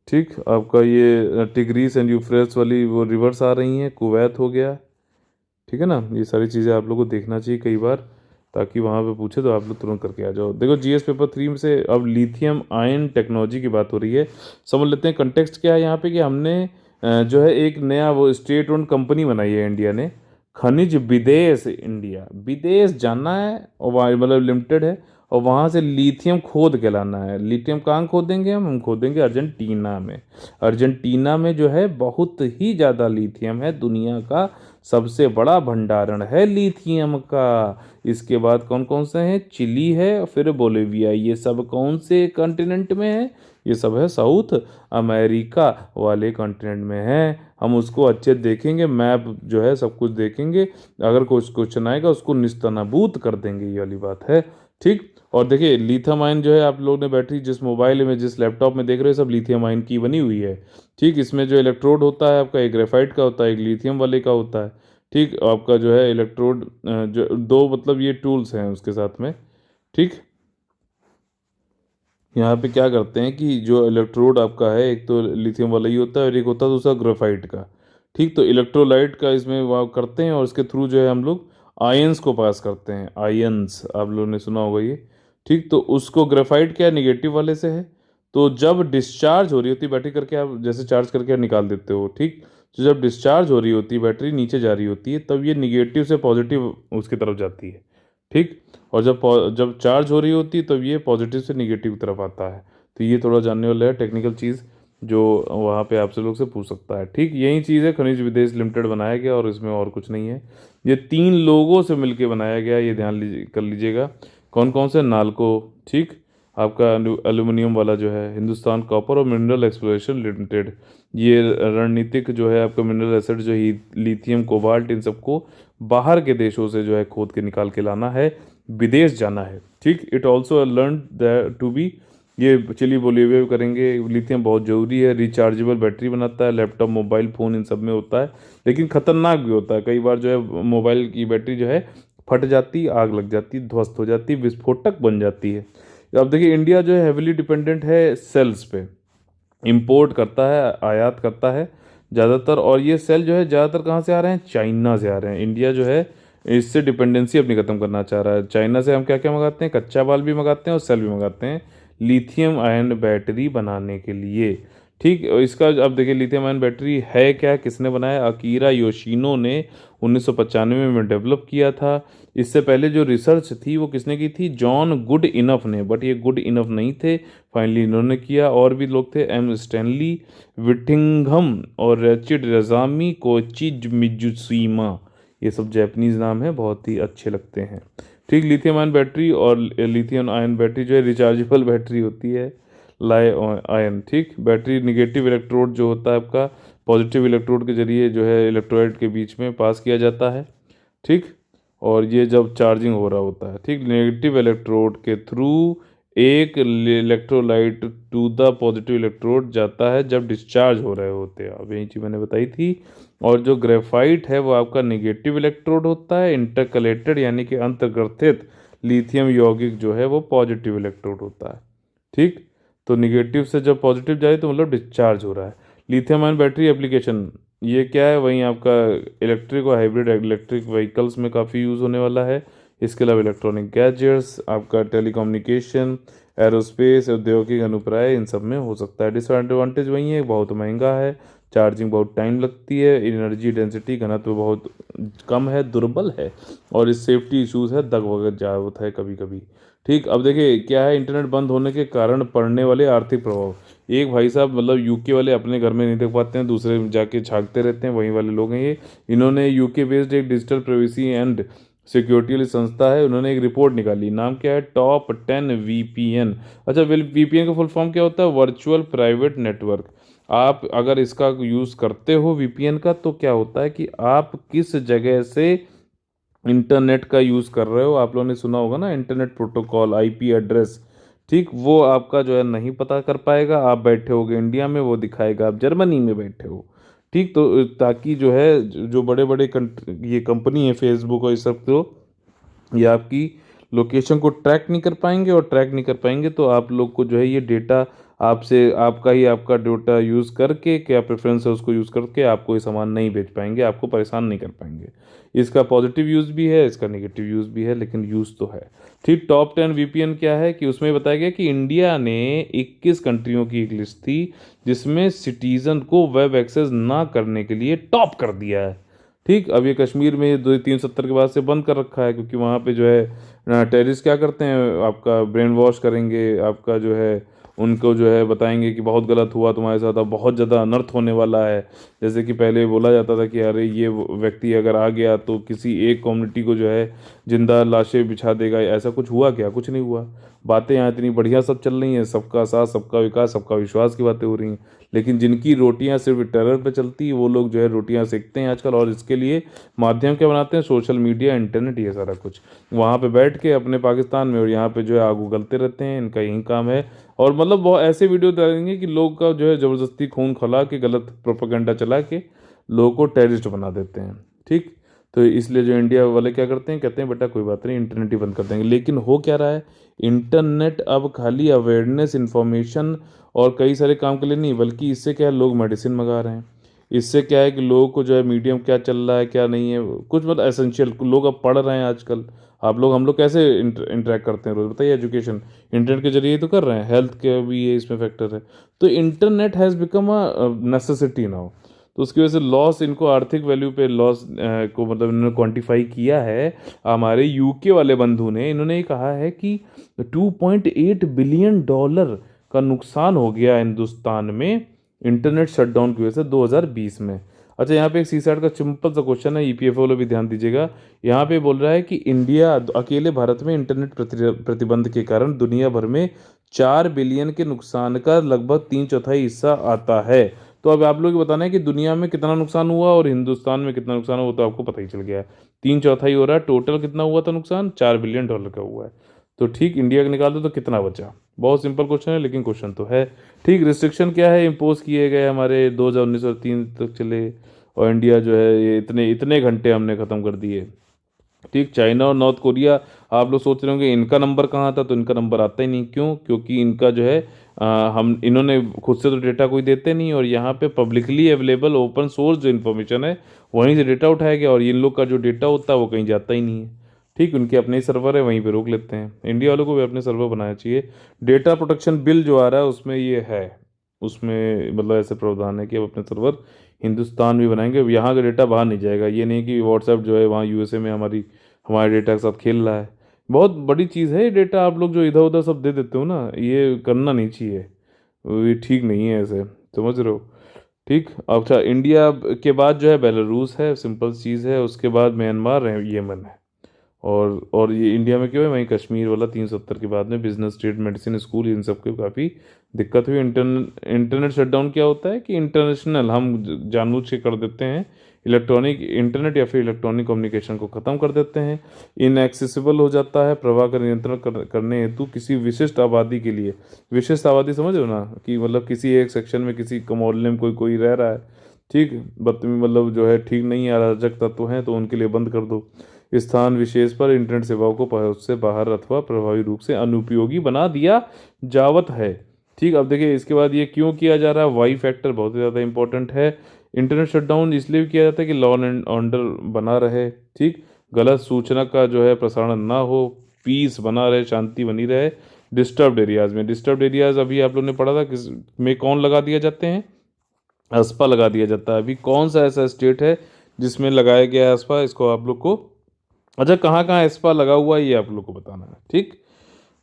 ठीक, आपका ये टिग्रीस एंड यूफ्रेट्स वाली वो रिवर्स आ रही हैं, कुवैत हो गया। ठीक है ना, ये सारी चीज़ें आप लोगों को देखना चाहिए कई बार, ताकि वहाँ पे पूछे तो आप लोग तुरंत करके आ जाओ। देखो जीएस पेपर 3 में से अब लिथियम आयन टेक्नोलॉजी की बात हो रही है। समझ लेते हैं कंटेक्स्ट क्या है यहाँ पे, कि हमने जो है एक नया वो स्टेट ओन कंपनी बनाई है इंडिया ने, खनिज विदेश इंडिया, विदेश जाना है और वहाँ मतलब लिमिटेड है, और वहाँ से लिथियम खोद के लाना है। लिथियम कहाँ खोदेंगे हम खोदेंगे अर्जेंटीना में। अर्जेंटीना में जो है बहुत ही ज़्यादा लिथियम है, दुनिया का सबसे बड़ा भंडारण है लिथियम का। इसके बाद कौन कौन से हैं, चिली है, फिर बोलिविया, ये सब कौन से कॉन्टिनेंट में है, ये सब है साउथ अमेरिका वाले कॉन्टिनेंट में है। हम उसको अच्छे देखेंगे, मैप जो है सब कुछ देखेंगे, अगर कुछ क्वेश्चन आएगा उसको निस्तनाबूत कर देंगे, ये वाली बात है। ठीक, और देखिए लिथियम आयन जो है आप लोग ने बैटरी जिस मोबाइल में जिस लैपटॉप में देख रहे हो सब लिथियम आयन की बनी हुई है। ठीक, इसमें जो इलेक्ट्रोड होता है आपका, एक ग्रेफाइट का होता है, एक लिथियम वाले का होता है। ठीक, आपका जो है इलेक्ट्रोड जो दो मतलब ये टूल्स हैं उसके साथ में। ठीक, यहाँ पे क्या करते हैं कि जो इलेक्ट्रोड आपका है, एक तो लिथियम वाला ही होता है और एक होता है दूसरा ग्रेफाइट का। ठीक, तो इलेक्ट्रोलाइट का इसमें वो करते हैं और इसके थ्रू जो है हम लोग आयंस को पास करते हैं, आयंस आप लोगों ने सुना होगा ये। ठीक, तो उसको ग्रेफाइट क्या निगेटिव वाले से है, तो जब डिस्चार्ज हो रही होती बैटरी करके, आप जैसे चार्ज करके आप निकाल देते हो। ठीक, तो जब डिस्चार्ज हो रही होती है बैटरी नीचे जा रही होती है, तब ये निगेटिव से पॉजिटिव उसकी तरफ जाती है। ठीक, और जब चार्ज हो रही होती है तब ये पॉजिटिव से निगेटिव की तरफ आता है। तो ये थोड़ा जानने वाला है टेक्निकल चीज़, जो वहाँ पे आपसे लोग से पूछ सकता है। ठीक, यही चीज़ है, खनिज विदेश लिमिटेड बनाया गया और इसमें और कुछ नहीं है। ये 3 लोगों से मिलके बनाया गया, ये ध्यान कर लीजिएगा। कौन कौन से, नाल्को, ठीक, आपका एल्यूमिनियम वाला जो है, हिंदुस्तान कॉपर और मिनरल एक्सप्लोरेशन लिमिटेड, ये रणनीतिक जो है आपका मिनरल एसेट जो ही लिथियम कोबाल्ट इन सबको बाहर के देशों से जो है खोद के निकाल के लाना है, विदेश जाना है। ठीक, it also learn to be, ये चलिए बोलिए करेंगे। लिथियम बहुत ज़रूरी है, रिचार्जेबल बैटरी बनाता है, लैपटॉप मोबाइल फ़ोन इन सब में होता है, लेकिन ख़तरनाक भी होता है। कई बार जो है मोबाइल की बैटरी जो है फट जाती, आग लग जाती, ध्वस्त हो जाती, विस्फोटक बन जाती है। अब देखिए इंडिया जो है हेविली डिपेंडेंट है सेल्स पे, इंपोर्ट करता है, आयात करता है ज़्यादातर, और ये सेल जो है ज़्यादातर कहाँ से आ रहे हैं, चाइना से आ रहे हैं। इंडिया जो है इससे डिपेंडेंसी अपनी ख़त्म करना चाह रहा है। चाइना से हम क्या क्या मंगाते हैं, कच्चा माल भी मंगाते हैं और सेल भी मंगाते हैं लिथियम आयन बैटरी बनाने के लिए। ठीक, और इसका अब देखिए लिथियम आयन बैटरी है क्या, किसने बनाया, अकीरा योशिनो ने 1995 में डेवलप किया था। इससे पहले जो रिसर्च थी वो किसने की थी, जॉन गुड इनफ ने, बट ये गुड इनफ नहीं थे, फाइनली इन्होंने किया। और भी लोग थे, एम स्टैनली, विटिंघम और रैचिड रजामी, कोची मिजुसीमा, ये सब जैपनीज़ नाम है, बहुत ही अच्छे लगते हैं। ठीक, लिथियम आयन बैटरी, और लिथियम आयन बैटरी जो है रिचार्जेबल बैटरी होती है, लाए आयन। ठीक, बैटरी निगेटिव इलेक्ट्रोड जो होता है आपका पॉजिटिव इलेक्ट्रोड के जरिए जो है इलेक्ट्रोलाइट के बीच में पास किया जाता है। ठीक, और ये जब चार्जिंग हो रहा होता है। ठीक, नेगेटिव इलेक्ट्रोड के थ्रू एक electrolyte to the positive electrode जाता है जब डिस्चार्ज हो रहे होते हैं, अब यही चीज़ मैंने बताई थी। और जो ग्रेफाइट है वो आपका निगेटिव इलेक्ट्रोड होता है, इंटरकलेटेड यानी कि अंतर्ग्रथित लिथियम यौगिक जो है वो पॉजिटिव इलेक्ट्रोड होता है। ठीक, तो निगेटिव से जब पॉजिटिव जाए तो मतलब डिस्चार्ज हो रहा है। लिथियम आयन बैटरी एप्लीकेशन ये क्या है, वहीं आपका इलेक्ट्रिक और हाइब्रिड इलेक्ट्रिक व्हीकल्स में काफ़ी यूज़ होने वाला है। इसके अलावा इलेक्ट्रॉनिक गैजेट्स, आपका टेलीकम्युनिकेशन, एरोस्पेस, औद्योगिक अनुप्रयोग, इन सब में हो सकता है। डिसएडवांटेज वही है, बहुत महंगा है, चार्जिंग बहुत टाइम लगती है, एनर्जी डेंसिटी घनत्व बहुत कम है, दुर्बल है, और इस सेफ्टी इश्यूज है, दग वगैरह जा होता है कभी कभी। ठीक, अब देखिए क्या है, इंटरनेट बंद होने के कारण पड़ने वाले आर्थिक प्रभाव। एक भाई साहब मतलब यूके वाले अपने घर में नहीं देख पाते हैं, दूसरे में जाके झांकते रहते हैं, वहीं वाले लोग हैं ये। इन्होंने यूके बेस्ड एक डिजिटल प्राइवेसी एंड सिक्योरिटी वाली संस्था है, उन्होंने एक रिपोर्ट निकाली, नाम क्या है, टॉप 10 वीपीएन। अच्छा, वीपीएन का फुल फॉर्म क्या होता है, वर्चुअल प्राइवेट नेटवर्क। आप अगर इसका यूज़ करते हो वीपीएन का, तो क्या होता है कि आप किस जगह से इंटरनेट का यूज़ कर रहे हो, आप लोगों ने सुना होगा ना इंटरनेट प्रोटोकॉल, आईपी एड्रेस। ठीक, वो आपका जो है नहीं पता कर पाएगा, आप बैठे होगे इंडिया में, वो दिखाएगा आप जर्मनी में बैठे हो। ठीक, तो ताकि जो है जो बड़े बड़े ये कंपनी है फेसबुक और इस सब, तो ये आपकी लोकेशन को ट्रैक नहीं कर पाएंगे, और ट्रैक नहीं कर पाएंगे तो आप लोग को जो है ये डेटा आपसे, आपका डेटा यूज़ करके, क्या प्रेफरेंस है उसको यूज़ करके आपको ये सामान नहीं बेच पाएंगे, आपको परेशान नहीं कर पाएंगे। इसका पॉजिटिव यूज़ भी है, इसका नेगेटिव यूज़ भी है, लेकिन यूज़ तो है। ठीक, टॉप 10 वीपीएन क्या है कि उसमें बताया गया कि इंडिया ने 21 कंट्रियों की एक लिस्ट थी जिसमें सिटीज़न को वेब एक्सेस ना करने के लिए टॉप कर दिया है। ठीक, अब ये कश्मीर में 370 के बाद से बंद कर रखा है, क्योंकि वहाँ पे जो है टेररिस्ट क्या करते हैं, आपका ब्रेन वॉश करेंगे, आपका जो है उनको जो है बताएंगे कि बहुत गलत हुआ तुम्हारे साथ, अब बहुत ज़्यादा अनर्थ होने वाला है। जैसे कि पहले बोला जाता था कि अरे ये व्यक्ति अगर आ गया तो किसी एक कम्युनिटी को जो है जिंदा लाशें बिछा देगा, ऐसा कुछ हुआ क्या, कुछ नहीं हुआ। बातें यहाँ इतनी बढ़िया सब चल रही हैं, सबका साथ, सबका विकास, सबका विश्वास की बातें हो रही हैं, लेकिन जिनकी रोटियां सिर्फ टेरर पे चलती है वो लोग जो है रोटियां सेकते हैं आजकल, और इसके लिए माध्यम क्या बनाते हैं, सोशल मीडिया, इंटरनेट, ये सारा कुछ। वहाँ पे बैठ के अपने पाकिस्तान में और यहाँ पे जो है आग उगलते रहते हैं, इनका यही काम है। और मतलब बहुत ऐसे वीडियो डालेंगे कि लोग का जो है ज़बरदस्ती खून खौला के गलत प्रोपेगेंडा चला के लोगों को टेररिस्ट बना देते हैं। ठीक, तो इसलिए जो इंडिया वाले क्या करते हैं, कहते हैं बेटा कोई बात नहीं, इंटरनेट ही बंद कर देंगे। लेकिन हो क्या रहा है, इंटरनेट अब खाली अवेयरनेस, इंफॉर्मेशन और कई सारे काम के लिए नहीं, बल्कि इससे क्या है, लोग मेडिसिन मंगा रहे हैं। इससे क्या है कि लोगों को जो है मीडियम क्या चल रहा है क्या नहीं है, कुछ मतलब एसेंशियल लोग अब पढ़ रहे हैं आजकल। आप लोग, हम लोग कैसे इंटरेक्ट करते हैं रोज, बताइए, एजुकेशन इंटरनेट के जरिए ही तो कर रहे हैं, हेल्थ के भी ये इसमें फैक्टर है। तो internet has become a necessity now. तो उसकी वजह से लॉस, इनको आर्थिक वैल्यू पे लॉस को मतलब इन्होंने क्वांटिफाई किया है। हमारे यूके वाले बंधु ने, इन्होंने ये कहा है कि 2.8 बिलियन डॉलर का नुकसान हो गया हिंदुस्तान में इंटरनेट शटडाउन की वजह से 2020 में। अच्छा, यहाँ पे एक सीसैट का सिंपल सा क्वेश्चन है, ईपीएफओ वाले भी ध्यान दीजिएगा। यहाँ पे बोल रहा है कि इंडिया अकेले भारत में इंटरनेट प्रतिबंध के कारण दुनिया भर में 4 बिलियन के नुकसान का लगभग 3/4 हिस्सा आता है। तो अब आप लोग ये बताना है कि दुनिया में कितना नुकसान हुआ और हिंदुस्तान में कितना नुकसान हुआ, तो आपको पता ही चल गया है। 3/4 हो रहा है, टोटल कितना हुआ था नुकसान, 4 बिलियन डॉलर का हुआ है। तो ठीक, इंडिया का निकाल दो तो कितना बचा। बहुत सिंपल क्वेश्चन है, लेकिन क्वेश्चन तो है। ठीक, रिस्ट्रिक्शन क्या है, इम्पोज किए गए हमारे 2019 और 3 तक चले, और इंडिया जो है ये इतने इतने घंटे हमने ख़त्म कर दिए। ठीक, चाइना और नॉर्थ कोरिया, आप लोग सोच रहे होंगे इनका नंबर कहाँ था, तो इनका नंबर आता ही नहीं। क्यों? क्योंकि इनका जो है हम इन्होंने खुद से तो डेटा कोई देते नहीं, और यहाँ पे पब्लिकली अवेलेबल ओपन सोर्स जो इन्फॉर्मेशन है वहीं से डेटा उठाया गया, और इन लोग का जो डेटा होता है वो कहीं जाता ही नहीं है। ठीक, उनके अपने ही सर्वर है, वहीं पे रोक लेते हैं। इंडिया वालों को भी अपने सर्वर बनाना चाहिए। डेटा प्रोटेक्शन बिल जो आ रहा है उसमें ये है, उसमें मतलब ऐसे प्रावधान है कि अब अपने सर्वर हिंदुस्तान भी बनाएंगे, यहाँ का डेटा बाहर नहीं जाएगा। ये नहीं कि व्हाट्सएप जो है वहाँ यूएसए में हमारे डेटा के साथ खेल रहा है। बहुत बड़ी चीज़ है ये डेटा, आप लोग जो इधर उधर सब दे देते हो ना, ये करना नहीं चाहिए, ये ठीक नहीं है, ऐसे समझ रहे हो। ठीक, अच्छा, इंडिया के बाद जो है बेलारूस है, सिंपल चीज़ है, उसके बाद म्यांमार है, यमन है। और ये इंडिया में क्यों है, वहीं कश्मीर वाला 370 के बाद में बिजनेस, ट्रेड, मेडिसिन, स्कूल, इन सब के काफ़ी दिक्कत हुई। इंटरनेट शटडाउन क्या होता है कि इंटरनेशनल हम जानबूझ के कर देते हैं, इलेक्ट्रॉनिक इंटरनेट या फिर इलेक्ट्रॉनिक कम्युनिकेशन को ख़त्म कर देते हैं, इनएक्सेसिबल हो जाता है प्रवाह का नियंत्रण करने हेतु किसी विशिष्ट आबादी के लिए। विशिष्ट आबादी समझ रहे हो ना, कि मतलब किसी एक सेक्शन में किसी मोहल्ले में कोई कोई रह रहा है, ठीक, बदतमीज मतलब जो है ठीक नहीं, अराजक तत्व हैं, तो उनके लिए बंद कर दो। स्थान विशेष पर इंटरनेट सेवाओं को पहुंच से बाहर अथवा प्रभावी रूप से अनुपयोगी बना दिया जावत है। ठीक, अब देखिए इसके बाद ये क्यों किया जा रहा है, वाई फैक्टर बहुत ही ज़्यादा इंपॉर्टेंट है। इंटरनेट शटडाउन इसलिए भी किया जाता है कि लॉ एंड ऑर्डर बना रहे, ठीक, गलत सूचना का जो है प्रसारण ना हो, पीस बना रहे, शांति बनी रहे। डिस्टर्ब्ड एरियाज में, डिस्टर्ब्ड एरियाज अभी आप लोगों ने पढ़ा था किस में कौन लगा दिया जाते हैं, अस्पा लगा दिया जाता है। अभी कौन सा ऐसा स्टेट है जिसमें लगाया गया है अस्पा, इसको आप लोग को, अच्छा कहाँ कहाँ एस्पा लगा हुआ है ये आप लोग को बताना है, ठीक।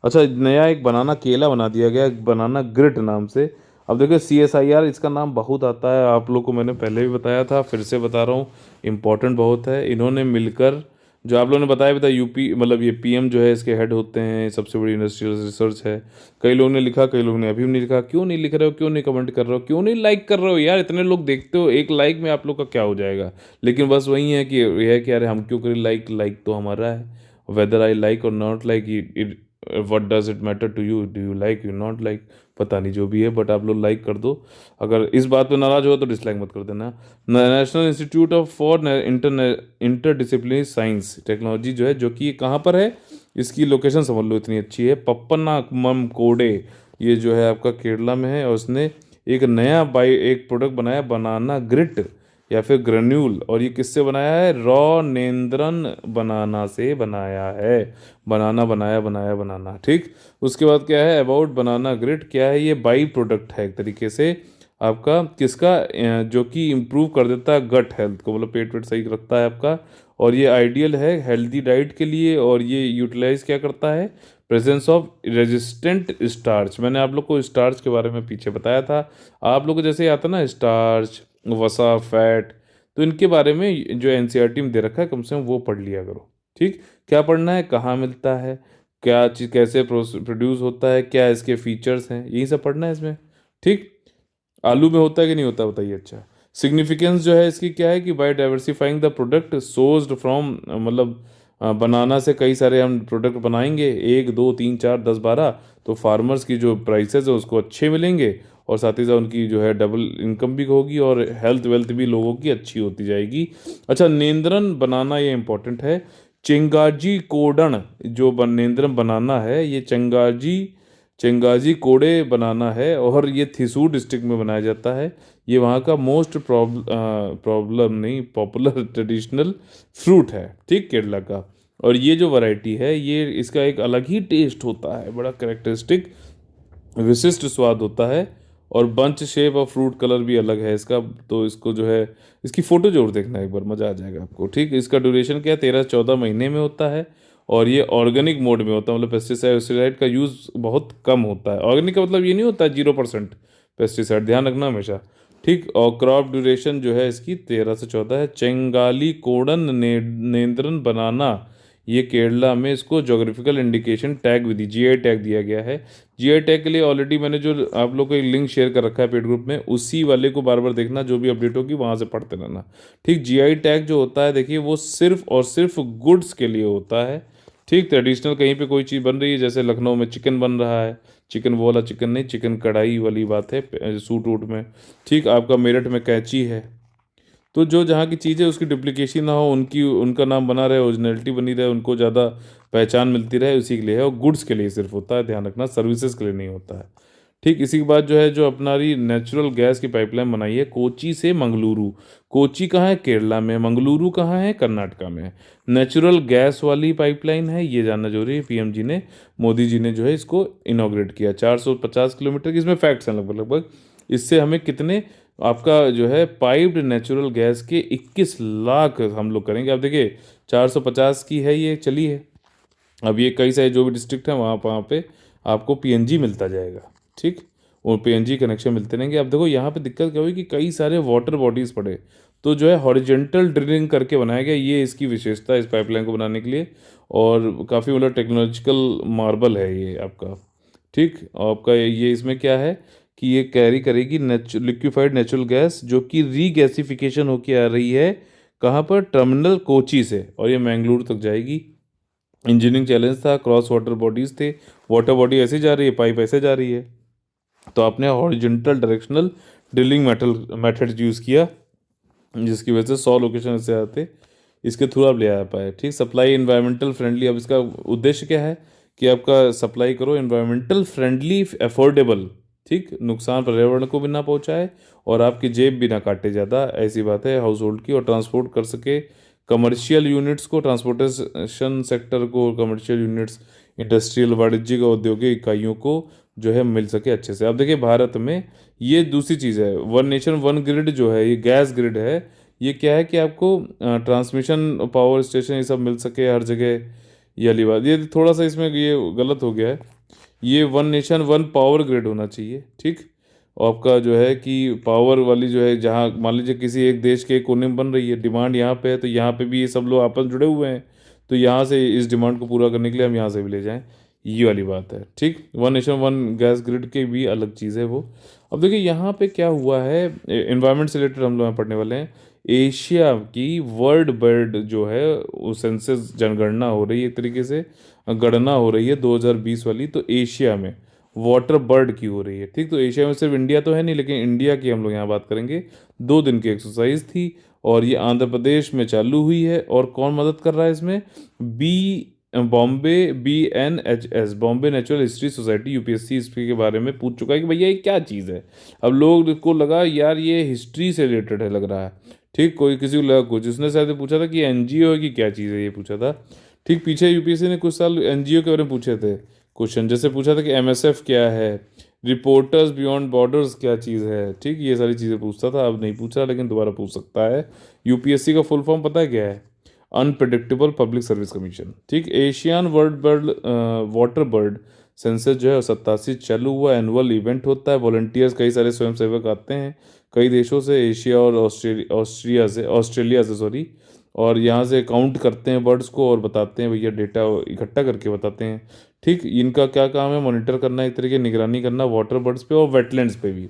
अच्छा नया एक बनाना केला बना दिया गया है, बनाना ग्रिट नाम से। अब देखो CSIR, इसका नाम बहुत आता है, आप लोग को मैंने पहले भी बताया था, फिर से बता रहा हूँ, इम्पोर्टेंट बहुत है। इन्होंने मिलकर, जो आप लोगों ने बताया भी था, यूपी मतलब ये PM जो है इसके हेड होते हैं, सबसे बड़ी इंडस्ट्रियल रिसर्च है। कई लोगों ने लिखा, कई लोगों ने अभी भी नहीं लिखा। क्यों नहीं लिख रहे हो, क्यों नहीं कमेंट कर रहे हो, क्यों नहीं लाइक कर रहे हो यार, इतने लोग देखते हो, एक लाइक में आप लोग का क्या हो जाएगा। लेकिन बस वही है कि यह है कि अरे हम क्यों करें लाइक, लाइक तो हमारा है, वेदर आई लाइक और not like it, what does it matter to you, do you like, you not like, पता नहीं जो भी है, बट आप लोग लाइक कर दो। अगर इस बात पे नाराज हो तो डिसलाइक मत कर देना। National institute of for interdisciplinary science technology जो है, जो कि कहाँ पर है, इसकी लोकेशन समझ लो, इतनी अच्छी है, पप्पनाकम कोडे, ये जो है आपका केरला में है। और उसने एक प्रोडक्ट बनाया, बनाना ग्रिट या फिर ग्रेन्यूल, और ये किससे बनाया है, रॉ नेंद्रन बनाना से बनाया है। बनाना बनाया बनाया बनाना, ठीक। उसके बाद क्या है, अबाउट बनाना ग्रिट, क्या है ये, बाई प्रोडक्ट है एक तरीके से आपका, किसका, जो कि इम्प्रूव कर देता है गट हेल्थ को, मतलब पेट वेट सही रखता है आपका। और ये आइडियल है हेल्दी डाइट के लिए, और ये यूटिलाइज क्या करता है, प्रेजेंस ऑफ रेजिस्टेंट स्टार्च। मैंने आप लोग को स्टार्च के बारे में पीछे बताया था, आप लोग को जैसे आता ना स्टार्च, वसा, फैट, तो इनके बारे में जो NCERT में दे रखा है, कम से कम वो पढ़ लिया करो, ठीक। क्या पढ़ना है, कहाँ मिलता है, क्या चीज़ कैसे प्रोड्यूस होता है, क्या इसके फीचर्स हैं, यही सब पढ़ना है इसमें, ठीक। आलू में होता है कि नहीं होता बताइए। अच्छा, सिग्निफिकेंस जो है इसकी क्या है कि by diversifying the product sourced from, मतलब बनाना से कई सारे हम प्रोडक्ट बनाएंगे, 1 2 3 4 10 12, तो फार्मर्स की जो प्राइसेस है उसको अच्छे मिलेंगे, और साथ ही साथ उनकी जो है डबल इनकम भी होगी, और हेल्थ वेल्थ भी लोगों की अच्छी होती जाएगी। अच्छा, नेंद्रन बनाना ये इंपॉर्टेंट है। चिंगाजी कोडन जो नेंद्रन बनाना है, ये चंगाजी कोडे बनाना है, और ये थिसूर डिस्ट्रिक्ट में बनाया जाता है। ये वहाँ का मोस्ट प्रॉब्लम नहीं पॉपुलर ट्रेडिशनल फ्रूट है, ठीक, केरला का। और ये जो वैरायटी है, ये इसका एक अलग ही टेस्ट होता है, बड़ा करेक्टरिस्टिक विशिष्ट स्वाद होता है, और बंच शेप और फ्रूट कलर भी अलग है इसका। तो इसको जो है, इसकी फ़ोटो जरूर देखना एक बार, मज़ा आ जाएगा आपको, ठीक। इसका ड्यूरेशन क्या है, 13 14 महीने में होता है, और ये ऑर्गेनिक मोड में होता है, मतलब पेस्टिसाइड वेस्टिसाइड का यूज़ बहुत कम होता है। ऑर्गेनिक का मतलब ये नहीं होता है 0% पेस्टिसाइड, ध्यान रखना हमेशा, ठीक। और क्रॉप ड्यूरेशन जो है इसकी 13 से 14 है। चेंगाली कोडन नेंद्रन बनाना, ये केरला में इसको जोग्राफिकल इंडिकेशन टैग भी दी, GI टैग दिया गया है। GI टैग के लिए ऑलरेडी मैंने जो आप लोग को एक लिंक शेयर कर रखा है पेड ग्रुप में, उसी वाले को बार बार देखना, जो भी अपडेट होगी वहाँ से पढ़ते रहना, ठीक। GI टैग जो होता है, देखिए वो सिर्फ और सिर्फ गुड्स के लिए होता है, ठीक। ट्रेडिशनल कहीं पे कोई चीज़ बन रही है, जैसे लखनऊ में चिकन बन रहा है, चिकन वो वाला चिकन नहीं, चिकन कढ़ाई वाली बात है सूट वूट में, ठीक। आपका मेरठ में कैंची है, तो जो जहाँ की चीज़ है उसकी डुप्लीकेशन ना हो, उनकी उनका नाम बना रहे, ओरिजिनलिटी बनी रहे, उनको ज़्यादा पहचान मिलती रहे, उसी के लिए है। और गुड्स के लिए सिर्फ होता है, ध्यान रखना, सर्विसेज के लिए नहीं होता है, ठीक। इसी के बाद जो है, जो अपना रही नेचुरल गैस की पाइपलाइन बनाई है कोची से मंगलुरु। कोची कहाँ है, केरला में, मंगलुरु कहाँ है, कर्नाटका में। नेचुरल गैस वाली पाइपलाइन है, ये जानना जरूरी है। PM जी ने, मोदी जी ने जो है इसको इनॉग्रेट किया, 450 किलोमीटर की, इसमें फैक्ट्स हैं लगभग लगभग। इससे हमें कितने, आपका जो है पाइप्ड नेचुरल गैस के 21 लाख हम लोग करेंगे। अब देखिए 450 की है ये, चली है। अब ये कई सारे जो भी डिस्ट्रिक्ट हैं वहाँ वहाँ पे आपको PNG मिलता जाएगा, ठीक। और PNG कनेक्शन मिलते रहेंगे। अब देखो यहाँ पे दिक्कत क्या हुई कि कई सारे वाटर बॉडीज़ पड़े, तो जो है हॉरिजेंटल ड्रिलिंग करके बनाया गया, ये इसकी विशेषता है इस पाइपलाइन को बनाने के लिए। और काफ़ी मतलब टेक्नोलॉजिकल मार्बल है ये आपका। ठीक, और आपका ये इसमें क्या है कि ये कैरी करेगी लिक्विफाइड नेचुरल गैस, जो कि रीगैसिफिकेशन होके आ रही है कहाँ पर, टर्मिनल कोची से, और ये मैंगलोर तक जाएगी। इंजीनियरिंग चैलेंज था, क्रॉस वाटर बॉडीज थे, वाटर बॉडी ऐसे जा रही है, पाइप ऐसे जा रही है, तो आपने horizontal directional drilling method use किया, जिसकी वजह से 100 लोकेशन से आते, इसके थ्रू आप ले आ पाए। ठीक, सप्लाई इन्वायरमेंटल फ्रेंडली, अब इसका उद्देश्य क्या है कि आपका सप्लाई करो इन्वायरमेंटल फ्रेंडली, अफोर्डेबल, ठीक, नुकसान पर्यावरण को भी ना पहुंचाए और आपकी जेब भी ना काटे ज़्यादा, ऐसी बात है हाउस होल्ड की, और ट्रांसपोर्ट कर सके कमर्शियल यूनिट्स को, ट्रांसपोर्टेशन सेक्टर को, कमर्शियल यूनिट्स, इंडस्ट्रियल वाणिज्यिक औद्योगिक इकाइयों को जो है मिल सके अच्छे से। अब देखिए भारत में ये दूसरी चीज़ है, वन नेशन वन ग्रिड जो है, ये गैस ग्रिड है, ये क्या है कि आपको ट्रांसमिशन पावर स्टेशन ये सब मिल सके हर जगह, ये वाली बात, ये थोड़ा सा इसमें ये गलत हो गया है, ये one nation one power grid होना चाहिए। ठीक, और आपका जो है कि पावर वाली जो है, जहाँ मान लीजिए किसी एक देश के एक कोने में बन रही है, डिमांड यहाँ पे है, तो यहाँ पे भी ये सब लोग आपस में जुड़े हुए हैं, तो यहाँ से इस डिमांड को पूरा करने के लिए हम यहाँ से भी ले जाएं, ये वाली बात है। ठीक, one nation one gas grid की भी अलग चीज़ है वो। अब देखिए यहाँ पे क्या हुआ है, एनवायरनमेंट से रिलेटेड हम लोग यहाँ पढ़ने वाले हैं। एशिया की वर्ल्ड बर्ड जो है वो सेंसस जनगणना हो रही है, एक तरीके से गणना हो रही है 2020 वाली, तो एशिया में वाटर बर्ड की हो रही है। ठीक, तो एशिया में सिर्फ इंडिया तो है नहीं, लेकिन इंडिया की हम लोग यहाँ बात करेंगे। 2 दिन की एक्सरसाइज थी और ये आंध्र प्रदेश में चालू हुई है, और कौन मदद कर रहा है इसमें, BNHS, Bombay natural history society, UPSC इसके बारे में पूछ चुका है कि भैया ये क्या चीज़ है। अब लोग को लगा यार ये हिस्ट्री से रिलेटेड है लग रहा है। ठीक, कोई किसी को लगा कुछ, उसने शायद पूछा था कि एनजीओ है कि क्या चीज़ है, ये पूछा था। ठीक, पीछे यूपीएससी ने कुछ साल एनजीओ के बारे में पूछे थे क्वेश्चन, जैसे पूछा था कि एमएसएफ क्या है, रिपोर्टर्स बियॉन्ड बॉर्डर्स क्या चीज़ है। ठीक, ये सारी चीज़ें पूछता था, अब नहीं पूछ रहा, लेकिन दोबारा पूछ सकता है। यूपीएससी का फुल फॉर्म पता है क्या है, अनप्रिडिक्टेबल पब्लिक सर्विस कमीशन। ठीक, Asian world bird water bird census जो है 87 चालू हुआ, एनुअल इवेंट होता है, वॉलंटियर्स कई सारे स्वयंसेवक आते हैं कई देशों से, एशिया और ऑस्ट्रेलिया से सॉरी, और यहाँ से काउंट करते हैं बर्ड्स को और बताते हैं भैया, डेटा इकट्ठा करके बताते हैं। ठीक, इनका क्या काम है, मॉनिटर करना, एक तरीके निगरानी करना वाटर बर्ड्स पे और वेटलैंड्स पे भी।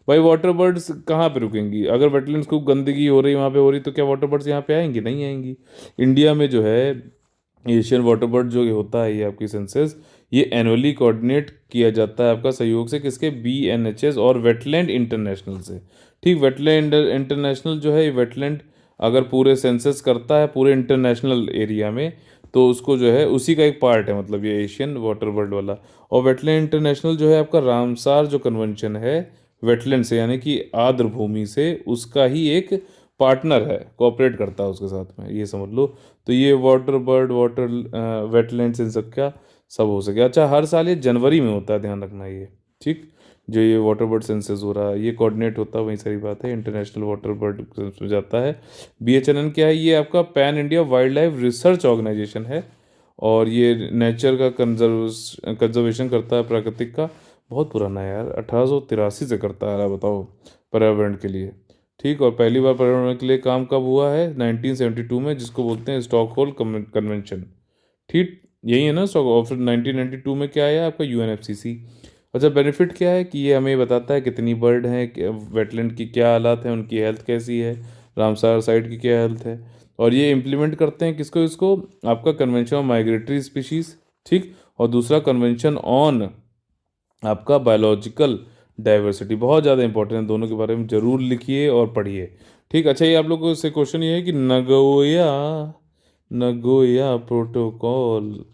भाई वाटर बर्ड्स कहाँ पे रुकेंगी, अगर वेटलैंड्स खूब गंदगी हो रही वहाँ पे हो रही, तो क्या वाटर बर्ड्स यहाँ पे आएंगी, नहीं आएंगी। इंडिया में जो है एशियन वाटर बर्ड जो होता है ये आपकी सेंसस, ये एनुअली कोऑर्डिनेट किया जाता है आपका सहयोग से, किसके, BNHS और वेटलैंड इंटरनेशनल से। ठीक, वेटलैंड इंटरनेशनल जो है, ये वेटलैंड अगर पूरे सेंसस करता है पूरे इंटरनेशनल एरिया में, तो उसको जो है उसी का एक पार्ट है, मतलब ये एशियन वाटर बर्ड वाला। और वेटलैंड इंटरनेशनल जो है आपका रामसार जो कन्वेंशन है वेटलैंड से, यानी कि आर्द्र भूमि से, उसका ही एक पार्टनर है, कोऑपरेट करता है उसके साथ में, ये समझ लो। तो ये वाटर बर्ड, वाटर वेटलैंड्स, इन सब का सब हो सके। अच्छा, हर साल ये जनवरी में होता है, ध्यान रखना ये। ठीक, जो ये वाटर बर्ड सेंसस हो रहा है ये कोऑर्डिनेट होता है, वही सारी बात है, इंटरनेशनल वाटर बर्ड में जाता है। BHNN क्या है, ये आपका pan India wildlife research organisation है, और ये नेचर का कंजर्वेशन करता है, प्राकृतिक का। बहुत पुराना है यार, 1883 से करता आ रहा है, बताओ, पर्यावरण के लिए। ठीक, और पहली बार पर्यावरण के लिए काम कब हुआ है, 1972 में, जिसको बोलते हैं स्टॉकहोल्म कन्वेंशन। ठीक, यही है ना स्टॉक, और फिर 1992 में क्या आया आपका, UNFCCC। अच्छा, बेनिफिट क्या है कि ये हमें बताता है कितनी बर्ड हैं, वेटलैंड की क्या हालात हैं, उनकी हेल्थ कैसी है, रामसार साइट की क्या हेल्थ है, और ये इम्प्लीमेंट करते हैं किसको, इसको आपका कन्वेंशन ऑन माइग्रेटरी स्पीशीज। ठीक, और दूसरा कन्वेंशन ऑन आपका बायोलॉजिकल डाइवर्सिटी, बहुत ज़्यादा इंपॉर्टेंट है, दोनों के बारे में जरूर लिखिए और पढ़िए। ठीक, अच्छा, ये आप लोगों से क्वेश्चन ये है कि नगोया नगोया प्रोटोकॉल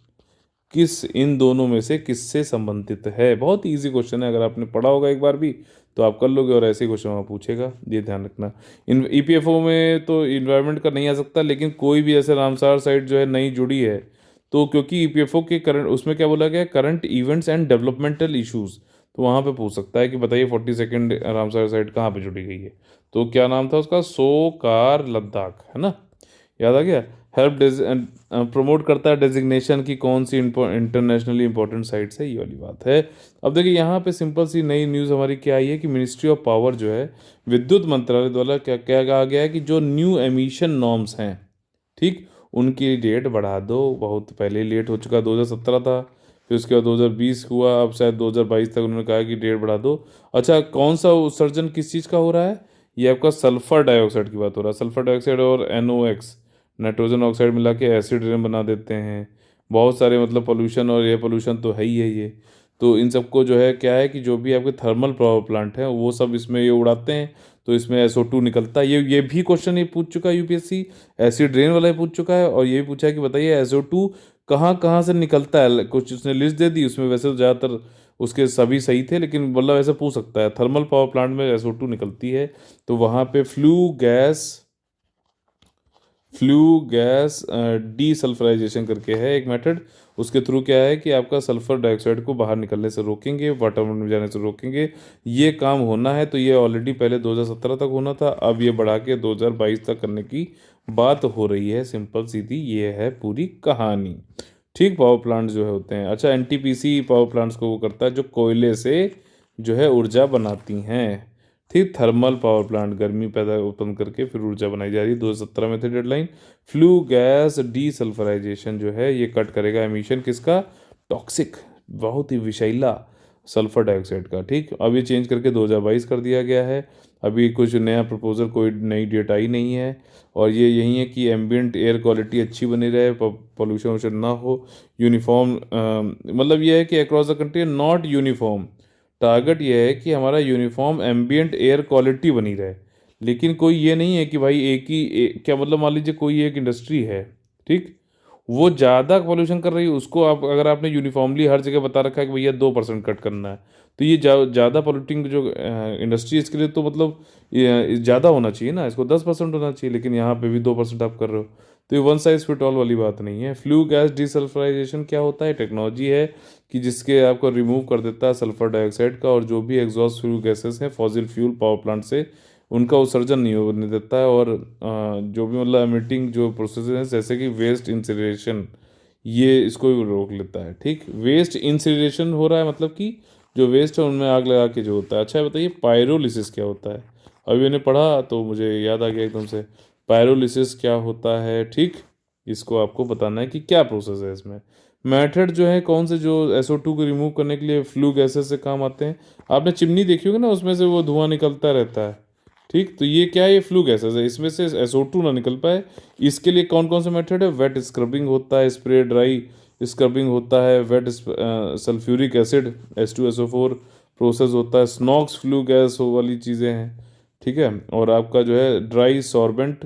किस इन दोनों में से किससे संबंधित है, बहुत इजी क्वेश्चन है, अगर आपने पढ़ा होगा एक बार भी तो आप कर लोगे, और ऐसे क्वेश्चन वहाँ पूछेगा, ये ध्यान रखना। इन EPFO में तो इन्वायरमेंट का नहीं आ सकता, लेकिन कोई भी ऐसे रामसार साइट जो है नई जुड़ी है, तो क्योंकि EPFO के करंट उसमें क्या बोला गया, current events and developmental issues, तो वहाँ पे पूछ सकता है कि बताइए 42nd रामसार साइट कहाँ पे जुड़ी गई है, तो क्या नाम था उसका, सोकार लद्दाख, है ना। याद आ गया। हेल्प प्रमोट करता है डेजिग्नेशन की कौन सी इंटरनेशनली इंपॉर्टेंट साइट्स है, ये वाली बात है। अब देखिए यहाँ पे सिंपल सी नई न्यूज़ हमारी क्या आई है कि मिनिस्ट्री ऑफ पावर जो है, विद्युत मंत्रालय द्वारा क्या क्या कहा गया है कि जो न्यू एमिशन नॉर्म्स हैं, ठीक, उनकी डेट बढ़ा दो। बहुत पहले लेट हो चुका, 2017 था, फिर उसके बाद 2020 हुआ, अब शायद 2022 तक उन्होंने कहा कि डेट बढ़ा दो। अच्छा, कौन सा उत्सर्जन किस चीज़ का हो रहा है? ये आपका सल्फर डाइऑक्साइड की बात हो रहा है। सल्फर डाइऑक्साइड और NOx, नाइट्रोजन ऑक्साइड मिला के एसिड रेन बना देते हैं। बहुत सारे मतलब पोल्यूशन और एयर पोल्यूशन तो है ही है ये। तो इन सबको जो है क्या है कि जो भी आपके थर्मल पावर प्लांट हैं वो सब इसमें ये उड़ाते हैं, तो इसमें SO2 निकलता है। ये भी क्वेश्चन ये पूछ चुका है UPSC, एसिड रेन वाला ही पूछ चुका है। और ये भी पूछा है कि बताइए SO2 कहाँ कहाँ से निकलता है, कुछ उसने लिस्ट दे दी उसमें। वैसे तो ज़्यादातर उसके सभी सही थे, लेकिन मतलब ऐसा पूछ सकता है, थर्मल पावर प्लांट में SO2 निकलती है, तो वहाँ पे फ्लू गैस डीसल्फराइजेशन करके है एक मेथड। उसके थ्रू क्या है कि आपका सल्फर डाइऑक्साइड को बाहर निकलने से रोकेंगे, वातावरण में जाने से रोकेंगे। ये काम होना है, तो ये ऑलरेडी पहले 2017 तक होना था, अब ये बढ़ा के 2022 तक करने की बात हो रही है। सिंपल सीधी ये है पूरी कहानी। ठीक, पावर प्लांट जो है होते हैं। अच्छा, NTPC पावर प्लांट्स को वो करता है जो कोयले से जो है ऊर्जा बनाती हैं। ठीक, थर्मल पावर प्लांट गर्मी पैदा उत्पन्न करके फिर ऊर्जा बनाई जा रही है। 2017 में थे डेडलाइन। फ्लू गैस डीसल्फराइजेशन जो है ये कट करेगा एमिशन किसका? टॉक्सिक, बहुत ही विषैला सल्फर डाइऑक्साइड का। ठीक, अब ये चेंज करके 2022 कर दिया गया है। अभी कुछ नया प्रपोजल, कोई नई डेट आई नहीं है। और ये यही है कि एम्बियंट एयर क्वालिटी अच्छी बनी रहे, पोल्यूशन वोल्यूशन ना हो, यूनिफॉर्म, मतलब ये है कि across the country, not uniform. Target ये है कि हमारा यूनिफॉर्म एम्बियंट एयर क्वालिटी बनी रहे। लेकिन कोई ये नहीं है कि भाई एक ही क्या मतलब, मान लीजिए कोई एक इंडस्ट्री है, ठीक, वो ज़्यादा पोल्यूशन कर रही है, उसको आप अगर आपने यूनिफॉर्मली हर जगह बता रखा है कि भैया 2% कट करना है, तो ये ज़्यादा पोल्यूटिंग जो इंडस्ट्री, इसके लिए तो मतलब ज़्यादा होना चाहिए ना, इसको 10% होना चाहिए, लेकिन यहाँ पे भी 2% आप कर रहे हो। तो ये वन साइज फिट ऑल वाली बात नहीं है। फ्लू गैस डिसल्फराइजेशन क्या होता है? टेक्नोलॉजी है कि जिसके आपको रिमूव कर देता है सल्फर डाइऑक्साइड का, और जो भी एग्जॉस्ट फ्लू गैसेस हैं फॉसिल फ्यूल पावर प्लांट से, उनका उत्सर्जन नहीं होने देता है। और जो भी मतलब एमिटिंग जो प्रोसेस हैं जैसे कि वेस्ट इंसिनरेशन, ये इसको भी रोक लेता है। ठीक, वेस्ट इंसिनरेशन हो रहा है मतलब कि जो वेस्ट है उनमें आग लगा के जो होता है। अच्छा बताइए, पायरोलिसिस क्या होता है? अभी मैंने पढ़ा तो मुझे याद आ गया एकदम से। पायरोलिसिस क्या होता है? ठीक, इसको आपको बताना है कि क्या प्रोसेस है इसमें। मेथड जो है कौन से, जो SO2 को रिमूव करने के लिए फ्लू गैसेस से काम आते हैं। आपने चिमनी देखी होगी ना, उसमें से वो धुआं निकलता रहता है। ठीक, तो ये क्या है? ये फ्लू गैसेस है, इसमें से SO2 ना निकल पाए, इसके लिए कौन कौन सा मेथड है? वेट स्क्रबिंग होता है, स्प्रे ड्राई स्क्रबिंग होता है, wait sulphuric acid H2SO4 process होता है, स्नॉक्स फ्लू गैस हो वाली चीज़ें हैं। ठीक है, और आपका जो है ड्राई सॉर्बेंट,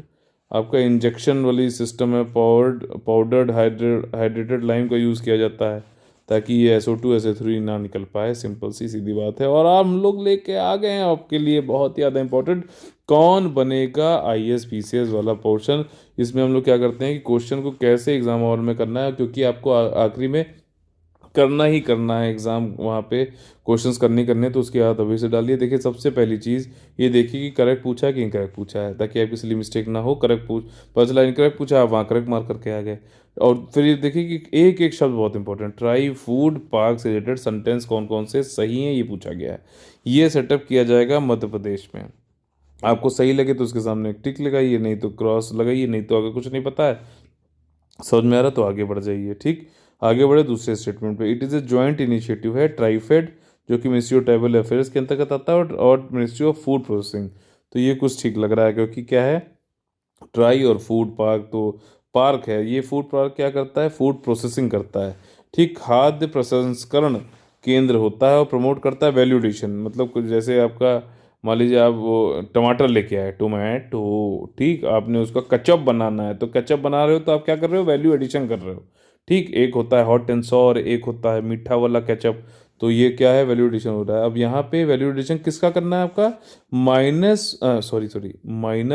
आपका इंजेक्शन वाली सिस्टम है, पाउडर्ड हाइड्रेटेड लाइम का यूज़ किया जाता है ताकि ये SO2 SO3 ना निकल पाए। सिंपल सी सीधी बात है। और आप हम लोग लेके आ गए हैं आपके लिए बहुत ही ज़्यादा इंपॉर्टेंट, कौन बनेगा IAS PCS वाला पोर्शन। इसमें हम लोग क्या करते हैं कि क्वेश्चन को कैसे एग्जाम हॉल में करना है, क्योंकि आपको आखिरी में करना ही करना है एग्ज़ाम, वहाँ पे क्वेश्चंस करने तो उसकी आदत अभी से डालिए। देखिए, सबसे पहली चीज़ ये देखिए कि करेक्ट पूछा है कि इनकरेक्ट पूछा है, ताकि आपकी सिली मिस्टेक ना हो। करेक्ट पूछ, पता चला इनकरेक्ट पूछा, आप वहाँ करेक्ट मार्क करके आ गए। और फिर ये देखिए कि एक एक शब्द बहुत इंपॉर्टेंट, ट्राई फूड पार्क से रिलेटेड सेंटेंस कौन कौन से सही हैं ये पूछा गया है। ये सेटअप किया जाएगा मध्य प्रदेश में। आपको सही लगे तो उसके सामने एक टिक लगाइए, नहीं तो क्रॉस लगाइए, नहीं तो अगर कुछ नहीं पता है, समझ में आ रहा तो आगे बढ़ जाइए। ठीक, आगे बढ़े दूसरे स्टेटमेंट पे। It is a joint initiative है, ट्राइफेड, जो कि मिनिस्ट्री ऑफ ट्राइबल अफेयर्स के अंतर्गत आता है, और मिनिस्ट्री ऑफ फूड प्रोसेसिंग। तो ये कुछ ठीक लग रहा है, क्योंकि क्या है, ट्राई और फूड पार्क, तो पार्क है ये, फूड पार्क क्या करता है? फूड प्रोसेसिंग करता है। ठीक, खाद्य प्रसंस्करण केंद्र होता है और प्रमोट करता है वैल्यू एडिशन। मतलब कुछ जैसे आपका, मान लीजिए आप वो टमाटर लेके आए, टोमेटो, ठीक, आपने उसका केचप बनाना है, तो केचप बना रहे हो तो आप क्या कर रहे हो? वैल्यू एडिशन कर रहे हो। ठीक, एक होता है हॉट एंड सॉर, एक होता है मीठा वाला केचप। तो ये क्या है? वैल्यू एडिशन हो रहा है। अब यहाँ पे वैल्यू एडिशन किसका करना है? आपका माइनर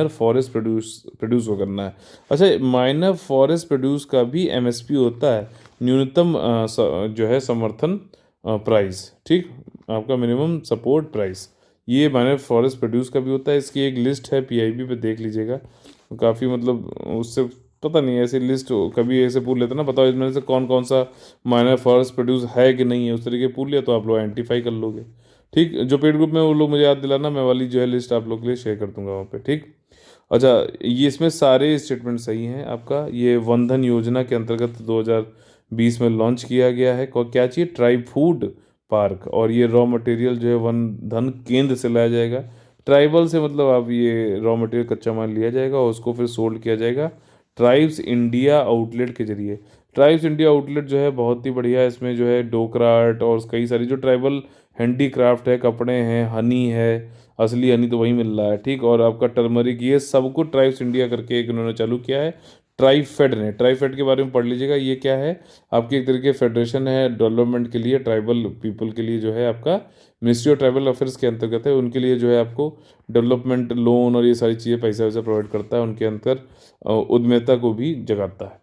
फॉरेस्ट प्रोड्यूस को करना है। अच्छा, माइनर फॉरेस्ट प्रोड्यूस का भी MSP होता है, न्यूनतम जो है समर्थन प्राइस। ठीक, आपका मिनिमम सपोर्ट प्राइस, ये माइनर फॉरेस्ट प्रोड्यूस का भी होता है। इसकी एक लिस्ट है, PIB पे देख लीजिएगा, काफ़ी मतलब उससे पता नहीं, ऐसी लिस्ट कभी ऐसे पूछ लेते ना, बताओ इसमें से कौन कौन सा माइनर फॉरेस्ट प्रोड्यूस है कि नहीं है, उस तरीके पूछ लिया तो आप लोग आइडेंटिफाई कर लोगे। ठीक, जो पेड ग्रुप में वो लोग मुझे याद दिलाना, मैं वाली जो है लिस्ट आप लोग के लिए शेयर कर दूंगा वहाँ पे। ठीक, अच्छा, ये इसमें सारे स्टेटमेंट सही हैं आपका। ये वन धन योजना के अंतर्गत 2020 में लॉन्च किया गया है। क्या चाहिए, ट्राइब फूड पार्क, और ये रॉ मटेरियल जो है वन धन केंद्र से लाया जाएगा। ट्राइबल से मतलब आप ये रॉ मटेरियल कच्चा माल लिया जाएगा और उसको फिर सोल्ड किया जाएगा ट्राइब्स इंडिया आउटलेट के जरिए। ट्राइब्स इंडिया आउटलेट जो है बहुत ही बढ़िया है, इसमें जो है डोकरा आर्ट और कई सारी जो ट्राइबल हैंडीक्राफ्ट है, कपड़े हैं, हनी है, असली हनी तो वही मिल रहा है। ठीक, और आपका टर्मरिक, ये सबको ट्राइब्स इंडिया करके एक उन्होंने चालू किया है ट्राइब फेड ने। ट्राइब फेड के बारे में पढ़ लीजिएगा, ये क्या है, आपकी एक तरीके फेडरेशन है डेवलपमेंट के लिए, ट्राइबल पीपल के लिए जो है आपका मिनिस्ट्री ऑफ ट्राइबल अफेयर्स के अंतर्गत है, उनके लिए जो है आपको डेवलपमेंट लोन और ये सारी चीज़ें पैसा वैसा प्रोवाइड करता है, उनके अंदर उद्यमिता को भी जगाता है।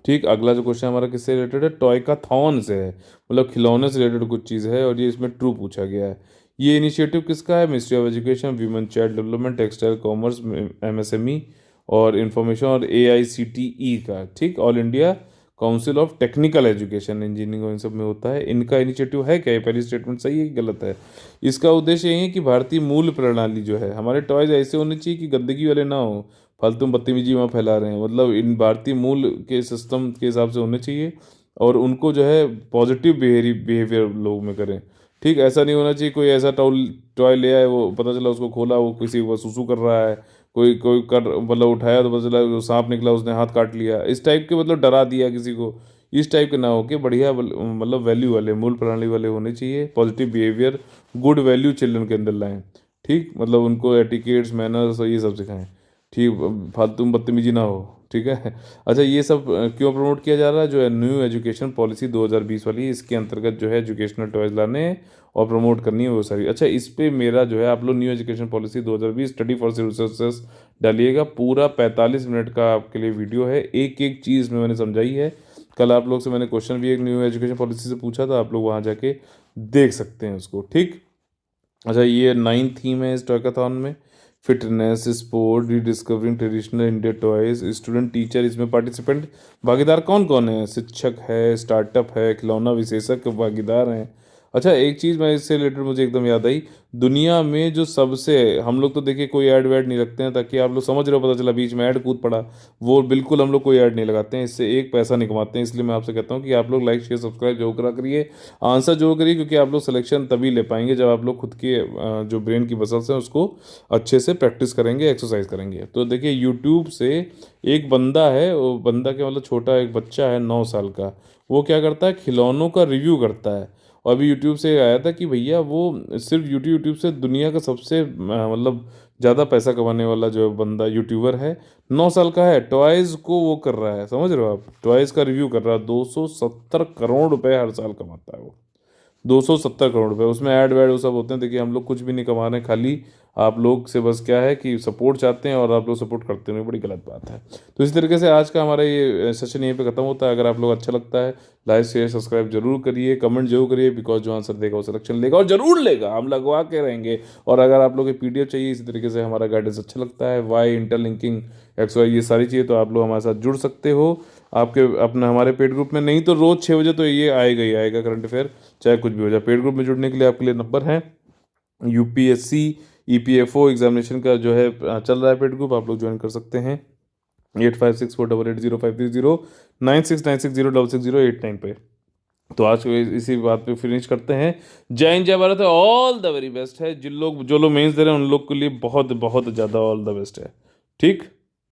ठीक, अगला जो क्वेश्चन हमारा किससे रिलेटेड है, टॉयकाथॉन से है, मतलब खिलौने से रिलेटेड कुछ चीज़ है, और ये इसमें ट्रू पूछा गया है। ये इनिशिएटिव किसका है, ministry of education, women child development, textile commerce, MSME और इंफॉर्मेशन और एआईसीटीई का। ठीक, all India council of technical education, engineering और इन सब में होता है। इनका इनिशिएटिव है क्या, ये पहली स्टेटमेंट सही है कि गलत है। इसका उद्देश्य यही है कि भारतीय मूल प्रणाली जो है, हमारे टॉयज ऐसे होने चाहिए कि गंदगी वाले ना हो, फालतू में बदतमीजी वहाँ फैला रहे हैं, मतलब इन भारतीय मूल के सिस्टम के हिसाब से होने चाहिए, और उनको जो है पॉजिटिव बिहेवियर लोगों में करें। ठीक, ऐसा नहीं होना चाहिए कोई ऐसा टॉय ले आए, वो पता चला उसको खोला वो किसी को सुसु कर रहा है, कोई कोई कर मतलब उठाया तो पता चला वो सांप निकला, उसने हाथ काट लिया, इस टाइप के, मतलब डरा दिया किसी को, इस टाइप के ना हो के बढ़िया मतलब वैल्यू वाले, मूल प्रणाली वाले होने चाहिए, positive behaviour, good value children के अंदर लाएं। ठीक, मतलब उनको एटिकेट्स, मैनर्स और ये सब सिखाएं। ठीक, फालतू में बदतमीजी ना हो। ठीक है, अच्छा, ये सब क्यों प्रमोट किया जा रहा है, जो है न्यू एजुकेशन पॉलिसी 2020 वाली, इसके अंतर्गत जो है एजुकेशनल टॉयज लाने हैं और प्रमोट करनी है वो सारी। अच्छा, इस पे मेरा जो है, आप लोग new education policy 2020 study for resources डालिएगा, पूरा 45 मिनट का आपके लिए वीडियो है, एक एक चीज़ में मैंने समझाई है। कल आप लोग से मैंने क्वेश्चन भी एक न्यू एजुकेशन पॉलिसी से पूछा था, आप लोग वहाँ जाके देख सकते हैं उसको। ठीक, अच्छा, ये 9 थीम है इस टॉयकाथॉन में, fitness, sport, rediscovering traditional India toys, student, teacher, इसमें पार्टिसिपेंट भागीदार कौन कौन है, शिक्षक है, स्टार्टअप है, खिलौना विशेषज्ञ भागीदार हैं। अच्छा, एक चीज़ मैं इससे रिलेटेड मुझे एकदम याद आई, दुनिया में जो सबसे, हम लोग तो देखिए कोई ऐड वैड नहीं रखते हैं, ताकि आप लोग समझ रहे हो, पता चला बीच में ऐड कूद पड़ा, वो बिल्कुल हम लोग कोई ऐड नहीं लगाते हैं, इससे एक पैसा नहीं कमाते हैं। इसलिए मैं आपसे कहता हूँ कि आप लोग लाइक शेयर सब्सक्राइब जरूर करा करिए, आंसर जरूर करिए, क्योंकि आप लोग सिलेक्शन तभी ले पाएंगे जब आप लोग खुद के जो ब्रेन की मसल्स हैं उसको अच्छे से प्रैक्टिस करेंगे, एक्सरसाइज करेंगे। तो देखिए यूट्यूब से एक बंदा है, वो बंदा क्या मतलब छोटा एक बच्चा है 9 साल का, वो क्या करता है, खिलौनों का रिव्यू करता है। और अभी यूट्यूब से आया था कि भैया वो सिर्फ यूट्यूब से दुनिया का सबसे मतलब ज़्यादा पैसा कमाने वाला जो बंदा यूट्यूबर है, 9 साल का है, टॉयज़ को वो कर रहा है, समझ रहे हो आप, टॉयज़ का रिव्यू कर रहा है, 270 करोड़ रुपए हर साल कमाता है वो, 270 करोड़ रुपए, उसमें ऐड वैड वो सब होते हैं। देखिए हम लोग कुछ भी नहीं कमा रहे हैं, खाली आप लोग से बस क्या है कि सपोर्ट चाहते हैं, और आप लोग सपोर्ट करते हैं, बड़ी गलत बात है। तो इस तरीके से आज का हमारा ये सेशन यहीं पे खत्म होता है। अगर आप लोग अच्छा लगता है, लाइक शेयर सब्सक्राइब जरूर करिए, कमेंट जरूर करिए, बिकॉज जो आंसर देगा वो सिलेक्शन लेगा, और जरूर लेगा, हम लगवा के रहेंगे। और अगर आप लोग को पीडीएफ चाहिए इसी तरीके से, हमारा गाइडेंस अच्छा लगता है, वाई इंटरलिंकिंग XY ये सारी चीज़ें, तो आप लोग हमारे साथ जुड़ सकते हो आपके अपने हमारे पेड ग्रुप में। नहीं तो रोज़ 6 बजे तो ये आएगा ही आएगा करंट अफेयर, चाहे कुछ भी हो जाए। पेड ग्रुप में जुड़ने के लिए आपके लिए नंबर है, यूपीएससी EPFO एग्जामिनेशन का जो है चल रहा है पेड ग्रुप, आप लोग ज्वाइन कर सकते हैं 8564880530, 9696066089 पे। तो आज को इसी बात पे फिनिश करते हैं। जय हिंद, जय Bharat, all the very best है। जो लोग मेंस दे रहे हैं उन लोग के लिए बहुत बहुत ज़्यादा ऑल द बेस्ट है। ठीक।